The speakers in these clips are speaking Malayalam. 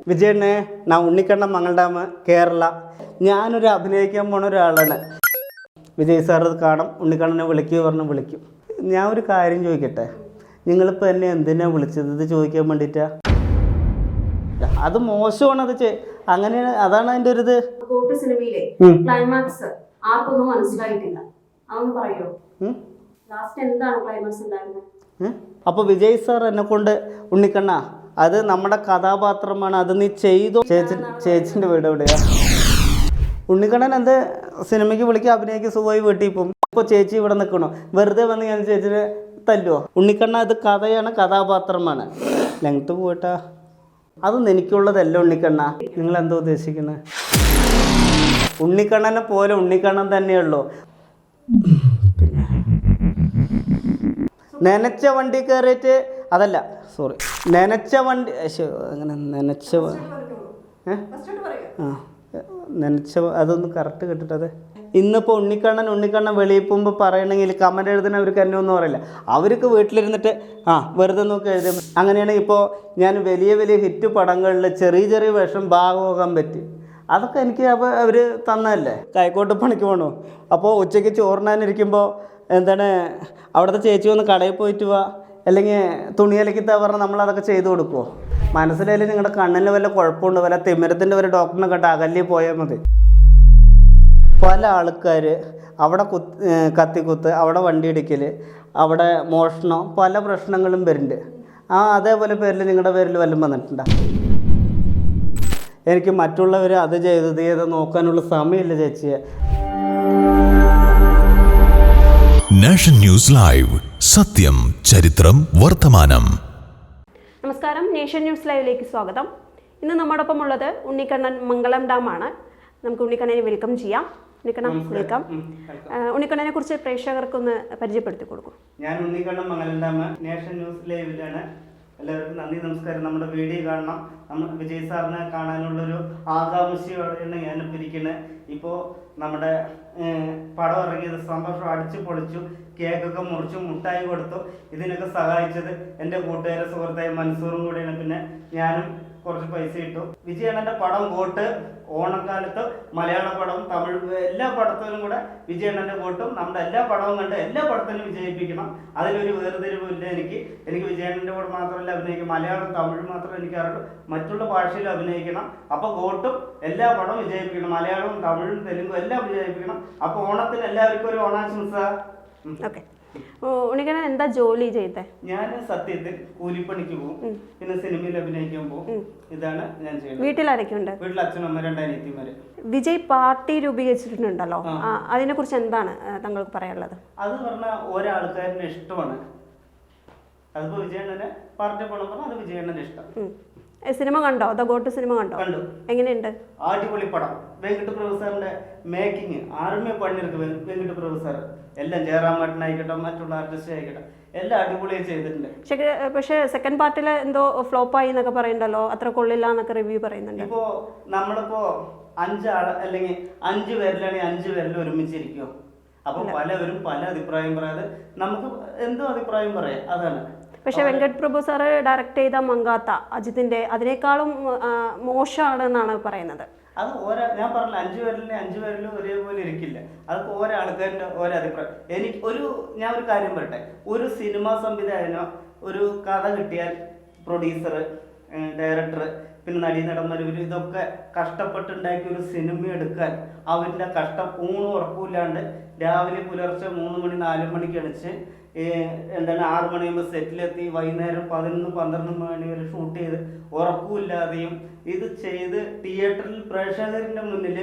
വിജയണ്ണേ, ഞാൻ ഉണ്ണിക്കണ്ണൻ മംഗൾഡാം, കേരള. ഞാനൊരു അഭിനയിക്കാൻ പോണ ഒരാളാണ്. വിജയ് സാർ ഇത് കാണും, ഉണ്ണിക്കണ്ണനെ വിളിക്കുക പറഞ്ഞ് വിളിക്കും. ഞാൻ ഒരു കാര്യം ചോദിക്കട്ടെ, നിങ്ങളിപ്പോൾ എന്നെ എന്തിനാണ് വിളിച്ചത്? ഇത് ചോദിക്കാൻ വേണ്ടിയിട്ടാ? അത് മോശമാണ്. അത് അങ്ങനെ അതാണ് അതിൻ്റെ ഒരു ഇത്. സിനിമയിലെ ക്ലൈമാക്സ് ആർക്കൊന്നും മനസ്സിലായിട്ടില്ല. അതൊന്ന് പറയോ? ലാസ്റ്റ് എന്താണ് ക്ലൈമാക്സ് ഉണ്ടായിരുന്നത്? അപ്പോൾ വിജയ് സാർ എന്നെ കൊണ്ട് ഉണ്ണിക്കണ്ണ അത് നമ്മുടെ കഥാപാത്രമാണ്, അത് നീ ചെയ്തോ. ചേച്ചിൻ്റെ വീട് എവിടെയാ? ഉണ്ണിക്കണ്ണൻ എന്ത് സിനിമയ്ക്ക് വിളിക്കുക, അഭിനയിക്ക് സുഖമായി വീട്ടിൽ പോകും. ഇപ്പോൾ ചേച്ചി ഇവിടെ നിൽക്കണോ? വെറുതെ വന്ന് ഞാൻ ചേച്ചിനെ തല്ലുവോ? ഉണ്ണിക്കണ്ണ അത് കഥയാണ്, കഥാപാത്രമാണ്. ലെങ്ത്ത് പോയിട്ടാ, അതൊന്നും എനിക്കുള്ളതല്ല ഉണ്ണിക്കണ്ണ. നിങ്ങൾ എന്താ ഉദ്ദേശിക്കുന്നത്? ഉണ്ണിക്കണ്ണനെ പോലെ ഉണ്ണിക്കണ്ണൻ തന്നെയുള്ളൂ. നനച്ച വണ്ടി കയറിയിട്ട് അതല്ല, സോറി, നനച്ച വണ്ടി അങ്ങനെ നനച്ച നനച്ച അതൊന്ന് കറക്റ്റ് കിട്ടിട്ടത്. ഇന്നിപ്പോൾ ഉണ്ണിക്കണ്ണൻ വെളിയിൽ പോകുമ്പോൾ പറയണമെങ്കിൽ കമൻ്റ് എഴുതുന്നവർക്ക് എന്നെ ഒന്നും പറയില്ല. അവർക്ക് വീട്ടിലിരുന്നിട്ട് വെറുതെ നോക്കി എഴുതും. അങ്ങനെയാണ് ഇപ്പോൾ ഞാൻ വലിയ വലിയ ഹിറ്റ് പടങ്ങളിൽ ചെറിയ ചെറിയ വേഷം ഭാഗമാകാൻ പറ്റി. അതൊക്കെ എനിക്ക് അപ്പോൾ അവർ തന്നതല്ലേ. കൈക്കോട്ട് പണിക്ക് പോകണു. അപ്പോൾ ഉച്ചയ്ക്ക് ചോറിനാനിരിക്കുമ്പോൾ എന്താണ് അവിടുത്തെ ചേച്ചി വന്ന് കടയിൽ പോയിട്ട് വാ, അല്ലെങ്കിൽ തുണിയലക്കിത്താ പറഞ്ഞാൽ നമ്മളതൊക്കെ ചെയ്തു കൊടുക്കുമോ? മനസ്സിലായാലും നിങ്ങളുടെ കണ്ണിന് വല്ല കുഴപ്പമുണ്ട്, വല്ല തിമിരത്തിൻ്റെ വല്ല ഡോക്ടറിനെ കണ്ട് അകല്ലിൽ പോയാൽ മതി. പല ആൾക്കാർ അവിടെ കത്തിക്കുത്ത്, അവിടെ വണ്ടി ഇടിക്കൽ, അവിടെ മോഷണം, പല പ്രശ്നങ്ങളും വരുന്നുണ്ട്. അതേപോലെ പേരിൽ നിങ്ങളുടെ പേരിൽ വല്ലതും വന്നിട്ടുണ്ടോ? എനിക്ക് മറ്റുള്ളവർ അത് ചെയ്ത് നോക്കാനുള്ള സമയമില്ല ചേച്ചിയെ. നാഷൻ ന്യൂസ് ലൈവ്, സത്യം, ചരിത്രം, വർത്തമാനം. നമസ്കാരം, നേഷൻ ന്യൂസ് ലൈവിലേക്ക് സ്വാഗതം. ഇന്ന് നമ്മോടൊപ്പം ഉള്ളത് ഉണ്ണിക്കണ്ണൻ മംഗളം ഡാം ആണ്. നമുക്ക് ഉണ്ണിക്കണ്ണനെ വെൽക്കം ചെയ്യാം. ഉണ്ണിക്കണ്ണൻ വെൽക്കം. ഉണ്ണിക്കണ്ണനെ കുറിച്ച് പ്രേക്ഷകർക്കൊന്ന് പരിചയപ്പെടുത്തി കൊടുക്കും. ഞാൻ ഉണ്ണിക്കണ്ണൻ മംഗളം ഡാം, നേഷൻ ന്യൂസ് ലൈവിലാണ്. എല്ലാവർക്കും നന്ദി, നമസ്കാരം. നമ്മുടെ വീഡിയോ കാണണം. നമ്മൾ വിജയ് സാറിനെ കാണാനുള്ളൊരു ആകാംക്ഷയോടെയാണ് ഞാനിപ്പോൾ ഇരിക്കുന്നത്. ഇപ്പോൾ നമ്മുടെ പടം ഇറങ്ങിയത് സന്തോഷം അടിച്ചു പൊളിച്ചു, കേക്കൊക്കെ മുറിച്ചു, മുട്ടായി കൊടുത്തു. ഇതിനൊക്കെ സഹായിച്ചത് എൻ്റെ കൂട്ടുകാരെ സുഹൃത്തായ മൻസൂറും കൂടിയാണ്. പിന്നെ ഞാനും കുറച്ച് പൈസ ഇട്ടു. വിജയണ്ണൻ്റെ പടം വോട്ട് ഓണക്കാലത്ത് മലയാള പടം, തമിഴ്, എല്ലാ പടത്തിലും കൂടെ വിജയണ്ണൻ്റെ വോട്ടും നമ്മുടെ എല്ലാ പടവും കണ്ട് എല്ലാ പടത്തിലും വിജയിപ്പിക്കണം. അതിലൊരു വേർതിരിവില്ല. എനിക്ക് വിജയണ്ണൻ്റെ കൂടെ മാത്രമല്ല അഭിനയിക്കും, മലയാളം തമിഴ് മാത്രമേ എനിക്ക് അറിയൂ, മറ്റുള്ള ഭാഷയിലും അഭിനയിക്കണം. അപ്പോൾ വോട്ടും എല്ലാ പടവും വിജയിപ്പിക്കണം, മലയാളവും തമിഴും തെലുങ്കും എല്ലാം വിജയിപ്പിക്കണം. അപ്പോൾ ഓണത്തിന് എല്ലാവർക്കും ഒരു ഓണാശംസ. ഓക്കെ, ഉണ്ണിക്കണ്ണൻ എന്താ ജോലി ചെയ്തേ? ഞാൻ സത്യത്തിൽ കൂലിപ്പണിക്ക് പോകും, പിന്നെ സിനിമയിൽ അഭിനയിക്കാൻ പോകും. ഇതാണ് ഞാൻ ചെയ്യുന്നത്. വീട്ടിലാരൊക്കെയുണ്ട്? വീട്ടിൽ അച്ഛനമ്മ, 2 അനിയത്തിമാര്. വിജയ് പാർട്ടി രൂപീകരിച്ചിട്ടുണ്ടല്ലോ, അതിനെ കുറിച്ച് എന്താണ് താങ്കൾക്ക് പറയാനുള്ളത്? അത് പറഞ്ഞാൽ ഒരാൾക്കാരുടെ ഇഷ്ടമാണ്. അതിപ്പോ വിജയണ്ണനെ പാർട്ടി പോകണം പറഞ്ഞാൽ അത് വിജയണ്ണന്റെ ഇഷ്ടം. സിനിമ കണ്ടോ? ദ ഗോട്ട് സിനിമ കണ്ടോ? എങ്ങനെയുണ്ട്? അടിപൊളി പടം. വെങ്കിട്ട് പ്രഭു സാറിന്റെ മേക്കിങ് ആർമി പണിയെടുക്കും. വെങ്കിട്ട് പ്രഭു സാർ എല്ലാം, ജയറാമേട്ടൻ ആയിക്കോട്ടെ, മറ്റുള്ള ആർട്ടിസ്റ്റ് ആയിക്കോട്ടെ, എല്ലാം അടിപൊളിയായി ചെയ്തിട്ടുണ്ട്. പക്ഷേ സെക്കൻഡ് പാർട്ടിൽ എന്തോ ഫ്ലോപ്പായി എന്നൊക്കെ പറയുന്നുണ്ടല്ലോ, അത്ര കൊള്ളില്ല എന്നൊക്കെ റിവ്യൂ പറയുന്നുണ്ട്. ഇപ്പോ നമ്മളിപ്പോ 5 ആൾ അല്ലെങ്കിൽ 5 പേരിലാണെങ്കിൽ 5 പേരിൽ ഒരുമിച്ചിരിക്കുമോ? അപ്പൊ പലവരും പല അഭിപ്രായം പറയാതെ നമുക്ക് എന്തോ അഭിപ്രായം പറയാം. അതാണ്. പക്ഷെ വെങ്കട്ട് പ്രഭു സാറ് ഡയറക്റ്റ് ചെയ്ത മങ്കാത്ത അജിത്തിന്റെ അതിനേക്കാളും മോശമാണെന്നാണ് പറയുന്നത്. അത് ഞാൻ പറഞ്ഞില്ല, 5 പേരിലും ഒരേപോലെ ഇരിക്കില്ല. അതൊക്കെ ഓരോ ആൾക്കാരുടെ ഓരോ അഭിപ്രായം. ഞാൻ ഒരു കാര്യം പറയട്ടെ. ഒരു സിനിമാ സംവിധായകനോ ഒരു കഥ കിട്ടിയാൽ പ്രൊഡ്യൂസർ, ഡയറക്ടർ, പിന്നെ നടീനടന്മാർ, ഇതൊക്കെ കഷ്ടപ്പെട്ടുണ്ടാക്കിയ ഒരു സിനിമ എടുക്കാൻ അവരുടെ കഷ്ടം ഊണും ഉറപ്പില്ലാണ്ട് രാവിലെ പുലർച്ചെ 3 മണി 4 മണിക്ക് അടിച്ച് 6 മണിയാകുമ്പോൾ സെറ്റിലെത്തി വൈകുന്നേരം 11-12 മണി വരെ ഷൂട്ട് ചെയ്ത് ഉറപ്പില്ലാതെയും ഇത് ചെയ്ത് തിയേറ്ററിൽ പ്രേക്ഷകരുടെ മുന്നിൽ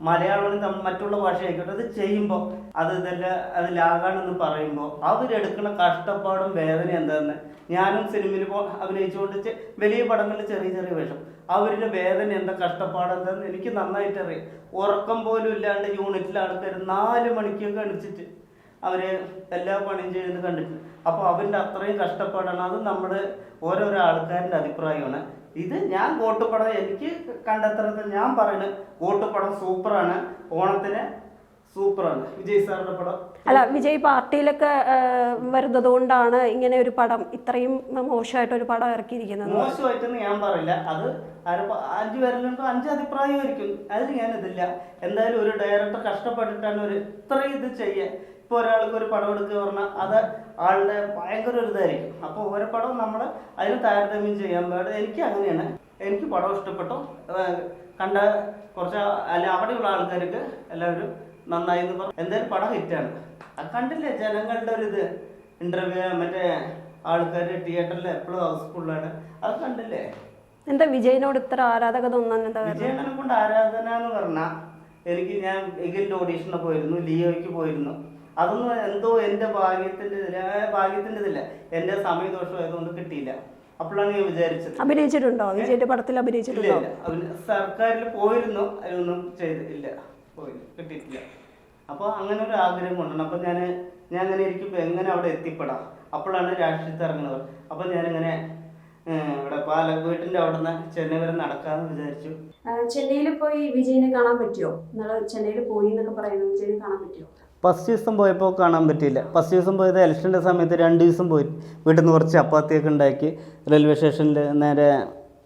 മലയാളം മറ്റുള്ള ഭാഷ ആയിക്കോട്ടെ അത് ചെയ്യുമ്പോൾ അത് ലാഗാണെന്ന് പറയുമ്പോൾ അവരെടുക്കുന്ന കഷ്ടപ്പാടും വേദന എന്താണെന്ന് ഞാനും സിനിമയിൽ അഭിനയിച്ചുകൊണ്ട് വലിയ പടങ്ങളിൽ ചെറിയ ചെറിയ വേഷം, അവരുടെ വേദന എന്താ, കഷ്ടപ്പാടെന്താന്ന് എനിക്ക് നന്നായിട്ട് അറിയാം. ഉറക്കം പോലും ഇല്ലാണ്ട് യൂണിറ്റിലെ ആൾക്കാർ 4 മണിക്കൊക്കെ അടിച്ചിട്ട് അവർ എല്ലാ പണിയും ചെയ്യുന്നത് കണ്ടിട്ടുണ്ട്. അപ്പോൾ അവരുടെ അത്രയും കഷ്ടപ്പാടാണ്. അത് നമ്മുടെ ഓരോരോ ആൾക്കാരുടെ അഭിപ്രായമാണ്. ഇത് ഞാൻ വോട്ടുപടം എനിക്ക് കണ്ടെത്തുന്നത് ഞാൻ പറയുന്നത് വോട്ടുപടം സൂപ്പറാണ്. ഓണത്തിന് സൂപ്പറാണ്. വിജയ് സാറിൻ്റെ പടം അല്ല, വിജയ് പാർട്ടിയിലൊക്കെ വരുന്നത് കൊണ്ടാണ് ഇങ്ങനെ ഒരു പടം ഇത്രയും മോശമായിട്ടൊരു പടം ഇറക്കിയിരിക്കുന്നത്. മോശമായിട്ടെന്ന് ഞാൻ പറയില്ല. അത് 5 പേരിലുണ്ടോ 5 അഭിപ്രായമായിരിക്കും. അതിൽ ഞാനിതില്ല. എന്തായാലും ഒരു ഡയറക്ടർ കഷ്ടപ്പെട്ടിട്ടാണ് ഒരു ഇത്രയും ഇത് ചെയ്യാൻ. ഇപ്പോൾ ഒരാൾക്ക് ഒരു പടം എടുക്കുക പറഞ്ഞാൽ അത് ആളുടെ ഭയങ്കര ഒരു ഇതായിരിക്കും. അപ്പോൾ ഓരോ പടം നമ്മൾ അതിന് താരതമ്യം ചെയ്യാൻ പാടില്ല. എനിക്ക് അങ്ങനെയാണ്. എനിക്ക് പടം ഇഷ്ടപ്പെട്ടു. കണ്ട കുറച്ച് അല്ല അവിടെയുള്ള ആൾക്കാർക്ക് എല്ലാവരും നന്നായി എന്ന് പറഞ്ഞു. എന്തായാലും പടം ഹിറ്റാണ്. അത് കണ്ടില്ലേ ജനങ്ങളുടെ ഒരു ഇത് ഇന്റർവ്യൂ, മറ്റേ ആൾക്കാർ തിയേറ്ററിൽ എപ്പോഴും ഹൗസ്ഫുള്ളാണ്. അത് കണ്ടില്ലേ? എന്താ വിജയനോട് ഇത്ര ആരാധക തോന്നാൻ എന്താ? വിജയനെ കൊണ്ട് ആരാധന എന്ന് പറഞ്ഞാൽ ഞാൻ എഗിലിന്റെ ഓഡീഷന് പോയിരുന്നു, ലിയോയ്ക്ക് പോയിരുന്നു. അതൊന്നും എന്തോ എൻ്റെ ഭാഗ്യത്തിൻ്റെ ഇതില്ല, എൻ്റെ സമയദോഷം ആയതുകൊണ്ട് കിട്ടിയില്ല. അപ്പോഴാണ് ഞാൻ വിചാരിച്ചത്. അഭിനയിച്ചിട്ടുണ്ടോ വിജയന്റെ പടത്തിൽ? അഭിനയിച്ചിട്ടുണ്ടോ? സർക്കാരിൽ പോയിരുന്നു, അതിനൊന്നും ചെയ്തില്ല, പോയില്ല, കിട്ടിയിട്ടില്ല. അപ്പോൾ അങ്ങനെ ഒരു ആഗ്രഹം കൊണ്ടാണ്. അപ്പോൾ ഞാൻ അങ്ങനെ ഇരിക്കുമ്പോൾ എങ്ങനെ അവിടെ എത്തിപ്പെടാം. അപ്പോഴാണ് രാഷ്ട്രീയത്തിൽ ഇറങ്ങുന്നത്. അപ്പോൾ ഞാനിങ്ങനെ ഇവിടെ വീട്ടിൻ്റെ അവിടെ നിന്ന് ചെന്നൈ വരെ നടക്കാമെന്ന് വിചാരിച്ചു. ചെന്നൈയിൽ പോയി വിജയനെ കാണാൻ പറ്റുമോ? നിങ്ങൾ ചെന്നൈയിൽ പോയി എന്നൊക്കെ പറയുന്നു, വിജയനെ കാണാൻ പറ്റുമോ? ഫസ്റ്റ് ദിവസം പോയപ്പോൾ കാണാൻ പറ്റിയില്ല. ഫസ്റ്റ് ദിവസം പോയത് ഇലക്ഷൻ്റെ സമയത്ത് 2 ദിവസം പോയി. വീട്ടിൽ നിന്ന് കുറച്ച് ചപ്പാത്തിയൊക്കെ ഉണ്ടാക്കി റെയിൽവേ സ്റ്റേഷനിൽ നേരെ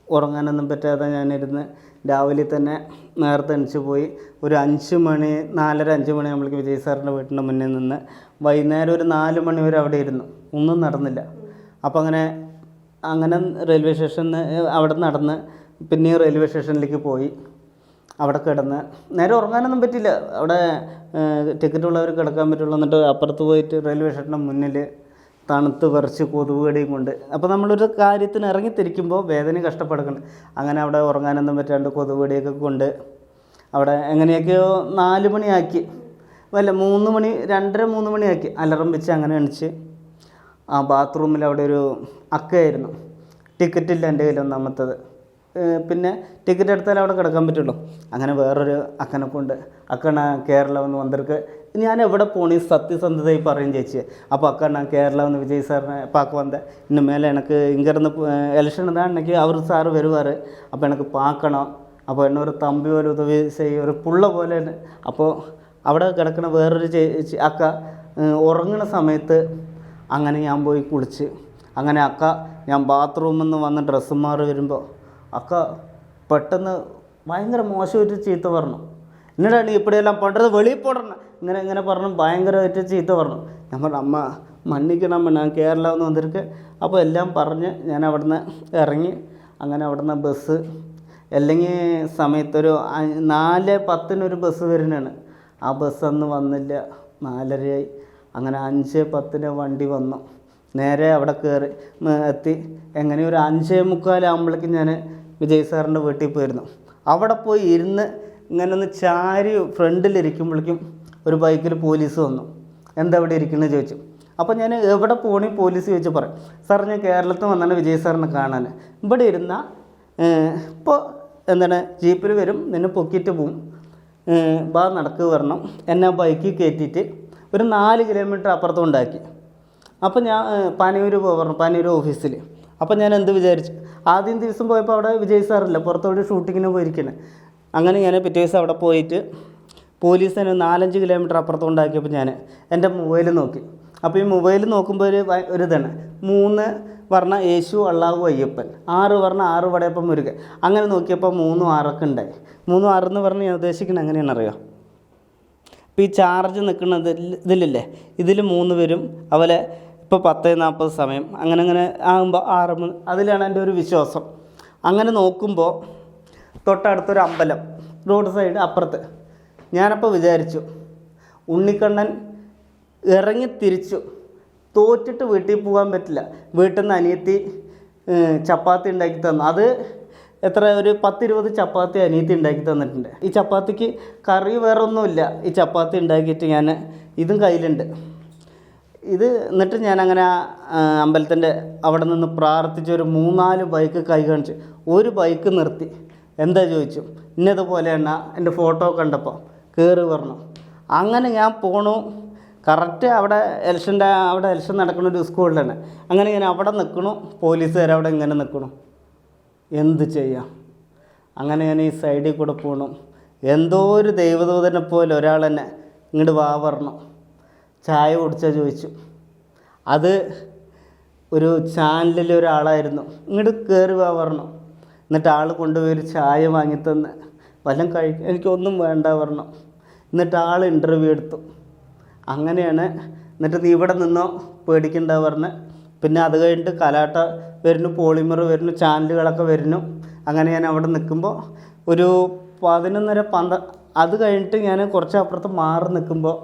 ഉറങ്ങാനൊന്നും പറ്റാതെ ഞാനിരുന്ന് രാവിലെ തന്നെ നേരത്തെ എണിച്ച് പോയി. ഒരു 5 മണി 4:30-5 മണി നമ്മൾക്ക് വിജയ് സാറിൻ്റെ വീട്ടിൻ്റെ മുന്നിൽ നിന്ന് വൈകുന്നേരം ഒരു 4 മണി വരെ അവിടെ ഇരുന്നു. ഒന്നും നടന്നില്ല. അപ്പോൾ അങ്ങനെ റെയിൽവേ സ്റ്റേഷനിൽ അവിടെ നടന്ന് പിന്നെയും റെയിൽവേ സ്റ്റേഷനിലേക്ക് പോയി. അവിടെ കിടന്ന് നേരെ ഉറങ്ങാനൊന്നും പറ്റില്ല. അവിടെ ടിക്കറ്റ് ഉള്ളവർ കിടക്കാൻ പറ്റുള്ളൂ. എന്നിട്ട് അപ്പുറത്ത് പോയിട്ട് റെയിൽവേ സ്റ്റേഷൻ്റെ മുന്നിൽ തണുത്ത് പറിച്ച് കൊതുകുകടിയും കൊണ്ട്. അപ്പോൾ നമ്മളൊരു കാര്യത്തിന് ഇറങ്ങിത്തിരിക്കുമ്പോൾ വേദന കഷ്ടപ്പെടുന്നുണ്ട്. അങ്ങനെ അവിടെ ഉറങ്ങാനൊന്നും പറ്റാണ്ട് കൊതുകുകടിയൊക്കെ കൊണ്ട് അവിടെ എങ്ങനെയൊക്കെയോ 4 മണിയാക്കി, വല്ല 3 മണി 2:30-3 മണിയാക്കി അലറം വെച്ച് അങ്ങനെ എണിച്ച് ആ ബാത്റൂമിൽ അവിടെ ഒരു അക്കയായിരുന്നു. ടിക്കറ്റില്ല എൻ്റെ കയ്യിൽ ഒന്നാമത്തത്. പിന്നെ ടിക്കറ്റ് എടുത്താൽ അവിടെ കിടക്കാൻ പറ്റുള്ളൂ. അങ്ങനെ വേറൊരു അക്കനെ കൊണ്ട് അക്കണ കേരള എന്ന് വന്നിർക്ക് ഞാൻ എവിടെ പോണി സത്യസന്ധതയായി പറയും ചേച്ചി. അപ്പോൾ അക്കണ കേരള എന്ന് വിജയ് സാറിനെ பார்க்க வந்தேன். இன்னும் மேலே எனக்கு இங்கேருந்து எலெக்ஷன் தான் இன்றைக்கி அவர் சார் வருவார். அப்போ எனக்கு பார்க்கணும். അപ്പോൾ എന്നെ ഒരു തമ്പി പോലെ ഉദവി ചെയ്യും, ഒരു പുള്ള പോലെ. അപ്പോൾ അവിടെ കിടക്കുന്ന വേറൊരു ചേച്ചി അക്ക ഉറങ്ങുന്ന സമയത്ത് അങ്ങനെ ഞാൻ പോയി കുളിച്ച് അങ്ങനെ അക്ക ഞാൻ ബാത്റൂമിൽ നിന്ന് വന്ന് ഡ്രസ്സ് മാറി വരുമ്പോൾ അക്ക പെട്ടെന്ന് ഭയങ്കര മോശമായിട്ട് ചീത്ത പറഞ്ഞു. എന്നിട്ടാണ് ഇപ്പടിയെല്ലാം പണ്ടത് വെളിയിൽ പോടണം ഇങ്ങനെ പറഞ്ഞു ഭയങ്കരമായിട്ട് ചീത്ത പറഞ്ഞു. ഞാൻ പറഞ്ഞു അമ്മ മണ്ണിക്കണം, ഞാൻ കേരള എന്ന് വന്നിരിക്ക്. അപ്പോൾ എല്ലാം പറഞ്ഞ് ഞാൻ അവിടുന്ന് ഇറങ്ങി. അങ്ങനെ അവിടുന്ന് ബസ് അല്ലെങ്കിൽ സമയത്തൊരു 4:10 ബസ് വരുന്നതാണ്. ആ ബസ് അന്ന് വന്നില്ല, 4:30 അങ്ങനെ 5:10 വണ്ടി വന്നു. നേരെ അവിടെ കയറി എത്തി. എങ്ങനെ ഒരു 5:45 ആകുമ്പോഴേക്കും ഞാൻ വിജയ് സാറിൻ്റെ വീട്ടിൽ പോയിരുന്നു. അവിടെ പോയി ഇരുന്ന് ഇങ്ങനെ ഒന്ന് ചാരി ഫ്രണ്ടിലിരിക്കുമ്പോഴേക്കും ഒരു ബൈക്കിൽ പോലീസ് വന്നു. എന്താ ഇവിടെ ഇരിക്കുന്നത് ചോദിച്ചു. അപ്പോൾ ഞാൻ എവിടെ പോണി പോലീസ് ചോദിച്ചു പറയും സാർ ഞാൻ കേരളത്തിൽ വന്നാണ് വിജയ് സാറിനെ കാണാൻ. ഇവിടെ ഇരുന്ന ഇപ്പോൾ എന്താണ് ജീപ്പിൽ വരും, നിന്നെ പൊക്കിയിട്ട് പോവും, ബാ നടക്കുക വരണം. എന്നെ ബൈക്കിൽ കയറ്റിയിട്ട് ഒരു 4 കിലോമീറ്റർ അപ്പുറത്തും ഉണ്ടാക്കി. അപ്പോൾ ഞാൻ പാനൂർ പറഞ്ഞു, പാനൂർ ഓഫീസിൽ. അപ്പോൾ ഞാൻ എന്ത് വിചാരിച്ചു, ആദ്യം ദിവസം പോയപ്പോൾ അവിടെ വിജയ് സാറില്ല, പുറത്തോട്ട് ഷൂട്ടിങ്ങിന് പോയിരിക്കുന്നത്. അങ്ങനെ ഞാൻ പിറ്റേ ദിവസം അവിടെ പോയിട്ട് പോലീസിന് 4-5 കിലോമീറ്റർ അപ്പുറത്ത് ഉണ്ടാക്കിയപ്പോൾ ഞാൻ എൻ്റെ മൊബൈൽ നോക്കി. അപ്പോൾ ഈ മൊബൈൽ നോക്കുമ്പോൾ ഒരു ഇതാണ് 3 പറഞ്ഞാൽ യേശു അള്ളാഹു അയ്യപ്പൻ, 6 പറഞ്ഞാൽ 6 വടയപ്പം മുരുകൻ. അങ്ങനെ നോക്കിയപ്പോൾ 3 6 ഉണ്ടായി. 3 6 എന്ന് പറഞ്ഞ് ഞാൻ ഉദ്ദേശിക്കുന്നത് എങ്ങനെയാണ് അറിയാം. ഇപ്പോൾ ഈ ചാർജ് നിൽക്കുന്നത് ഇതിലില്ലേ, ഇതിൽ 3 വരും. അതുപോലെ ഇപ്പോൾ 10:40 സമയം അങ്ങനെ ആകുമ്പോൾ 6 അതിലാണ് എൻ്റെ ഒരു വിശ്വാസം. അങ്ങനെ നോക്കുമ്പോൾ തൊട്ടടുത്തൊരു അമ്പലം റോഡ് സൈഡ് അപ്പുറത്ത്. ഞാനപ്പോൾ വിചാരിച്ചു ഉണ്ണിക്കണ്ണൻ ഇറങ്ങി തിരിച്ചു, തോറ്റിട്ട് വീട്ടിൽ പോകാൻ പറ്റില്ല. വീട്ടിൽ നിന്ന് അനിയത്തി ചപ്പാത്തി ഉണ്ടാക്കി തന്നു. അത് എത്ര ഒരു 10-20 ചപ്പാത്തി അനിയത്തി ഉണ്ടാക്കി തന്നിട്ടുണ്ട്. ഈ ചപ്പാത്തിക്ക് കറി വേറെ ഒന്നുമില്ല. ഈ ചപ്പാത്തി ഉണ്ടാക്കിയിട്ട് ഞാൻ ഇതും കയ്യിലുണ്ട്. ഇത് എന്നിട്ട് ഞാനങ്ങനെ അമ്പലത്തിൻ്റെ അവിടെ നിന്ന് പ്രാർത്ഥിച്ച് ഒരു 3-4 ബൈക്ക് കൈ കാണിച്ച് ഒരു ബൈക്ക് നിർത്തി. എന്താ ചോദിച്ചു, ഇന്നതുപോലെയാണ് എൻ്റെ ഫോട്ടോ കണ്ടപ്പോൾ കയറി പറഞ്ഞു. അങ്ങനെ ഞാൻ പോണു. കറക്റ്റ് അവിടെ ഇലക്ഷൻ നടക്കുന്ന ഒരു സ്കൂളിലാണ്. അങ്ങനെ ഞാൻ അവിടെ നിൽക്കണു, പോലീസുകാർ അവിടെ ഇങ്ങനെ നിൽക്കണു. എന്ത് ചെയ്യാം. അങ്ങനെ ഞാൻ ഈ സൈഡിൽ കൂടെ പോകണം. എന്തോ ഒരു ദൈവദൂതനെ പോലെ ഒരാൾ തന്നെ ഇങ്ങോട്ട് വാ പറഞ്ഞു. ചായ കുടിച്ചാൽ ചോദിച്ചു. അത് ഒരു ചാനലിൽ ഒരാളായിരുന്നു. ഇങ്ങോട്ട് കയറി വാ പറഞ്ഞു. എന്നിട്ട് ആൾ കൊണ്ടുപോയി ഒരു ചായ വാങ്ങിത്തന്ന് വല്ലതും എനിക്കൊന്നും വേണ്ട പറഞ്ഞു. എന്നിട്ട് ആൾ ഇൻ്റർവ്യൂ എടുത്തു. അങ്ങനെയാണ്. എന്നിട്ട് നീ ഇവിടെ നിന്നോ പേടിക്കണ്ട പറഞ്ഞ്. പിന്നെ അത് കഴിഞ്ഞിട്ട് കലാട്ട വരുന്നു, പോളിമർ വരുന്നു, ചാനലുകളൊക്കെ വരുന്നു. അങ്ങനെ ഞാൻ അവിടെ നിൽക്കുമ്പോൾ ഒരു 11:30 അത് കഴിഞ്ഞിട്ട് ഞാൻ കുറച്ച് അപ്പുറത്ത് മാറി നിൽക്കുമ്പോൾ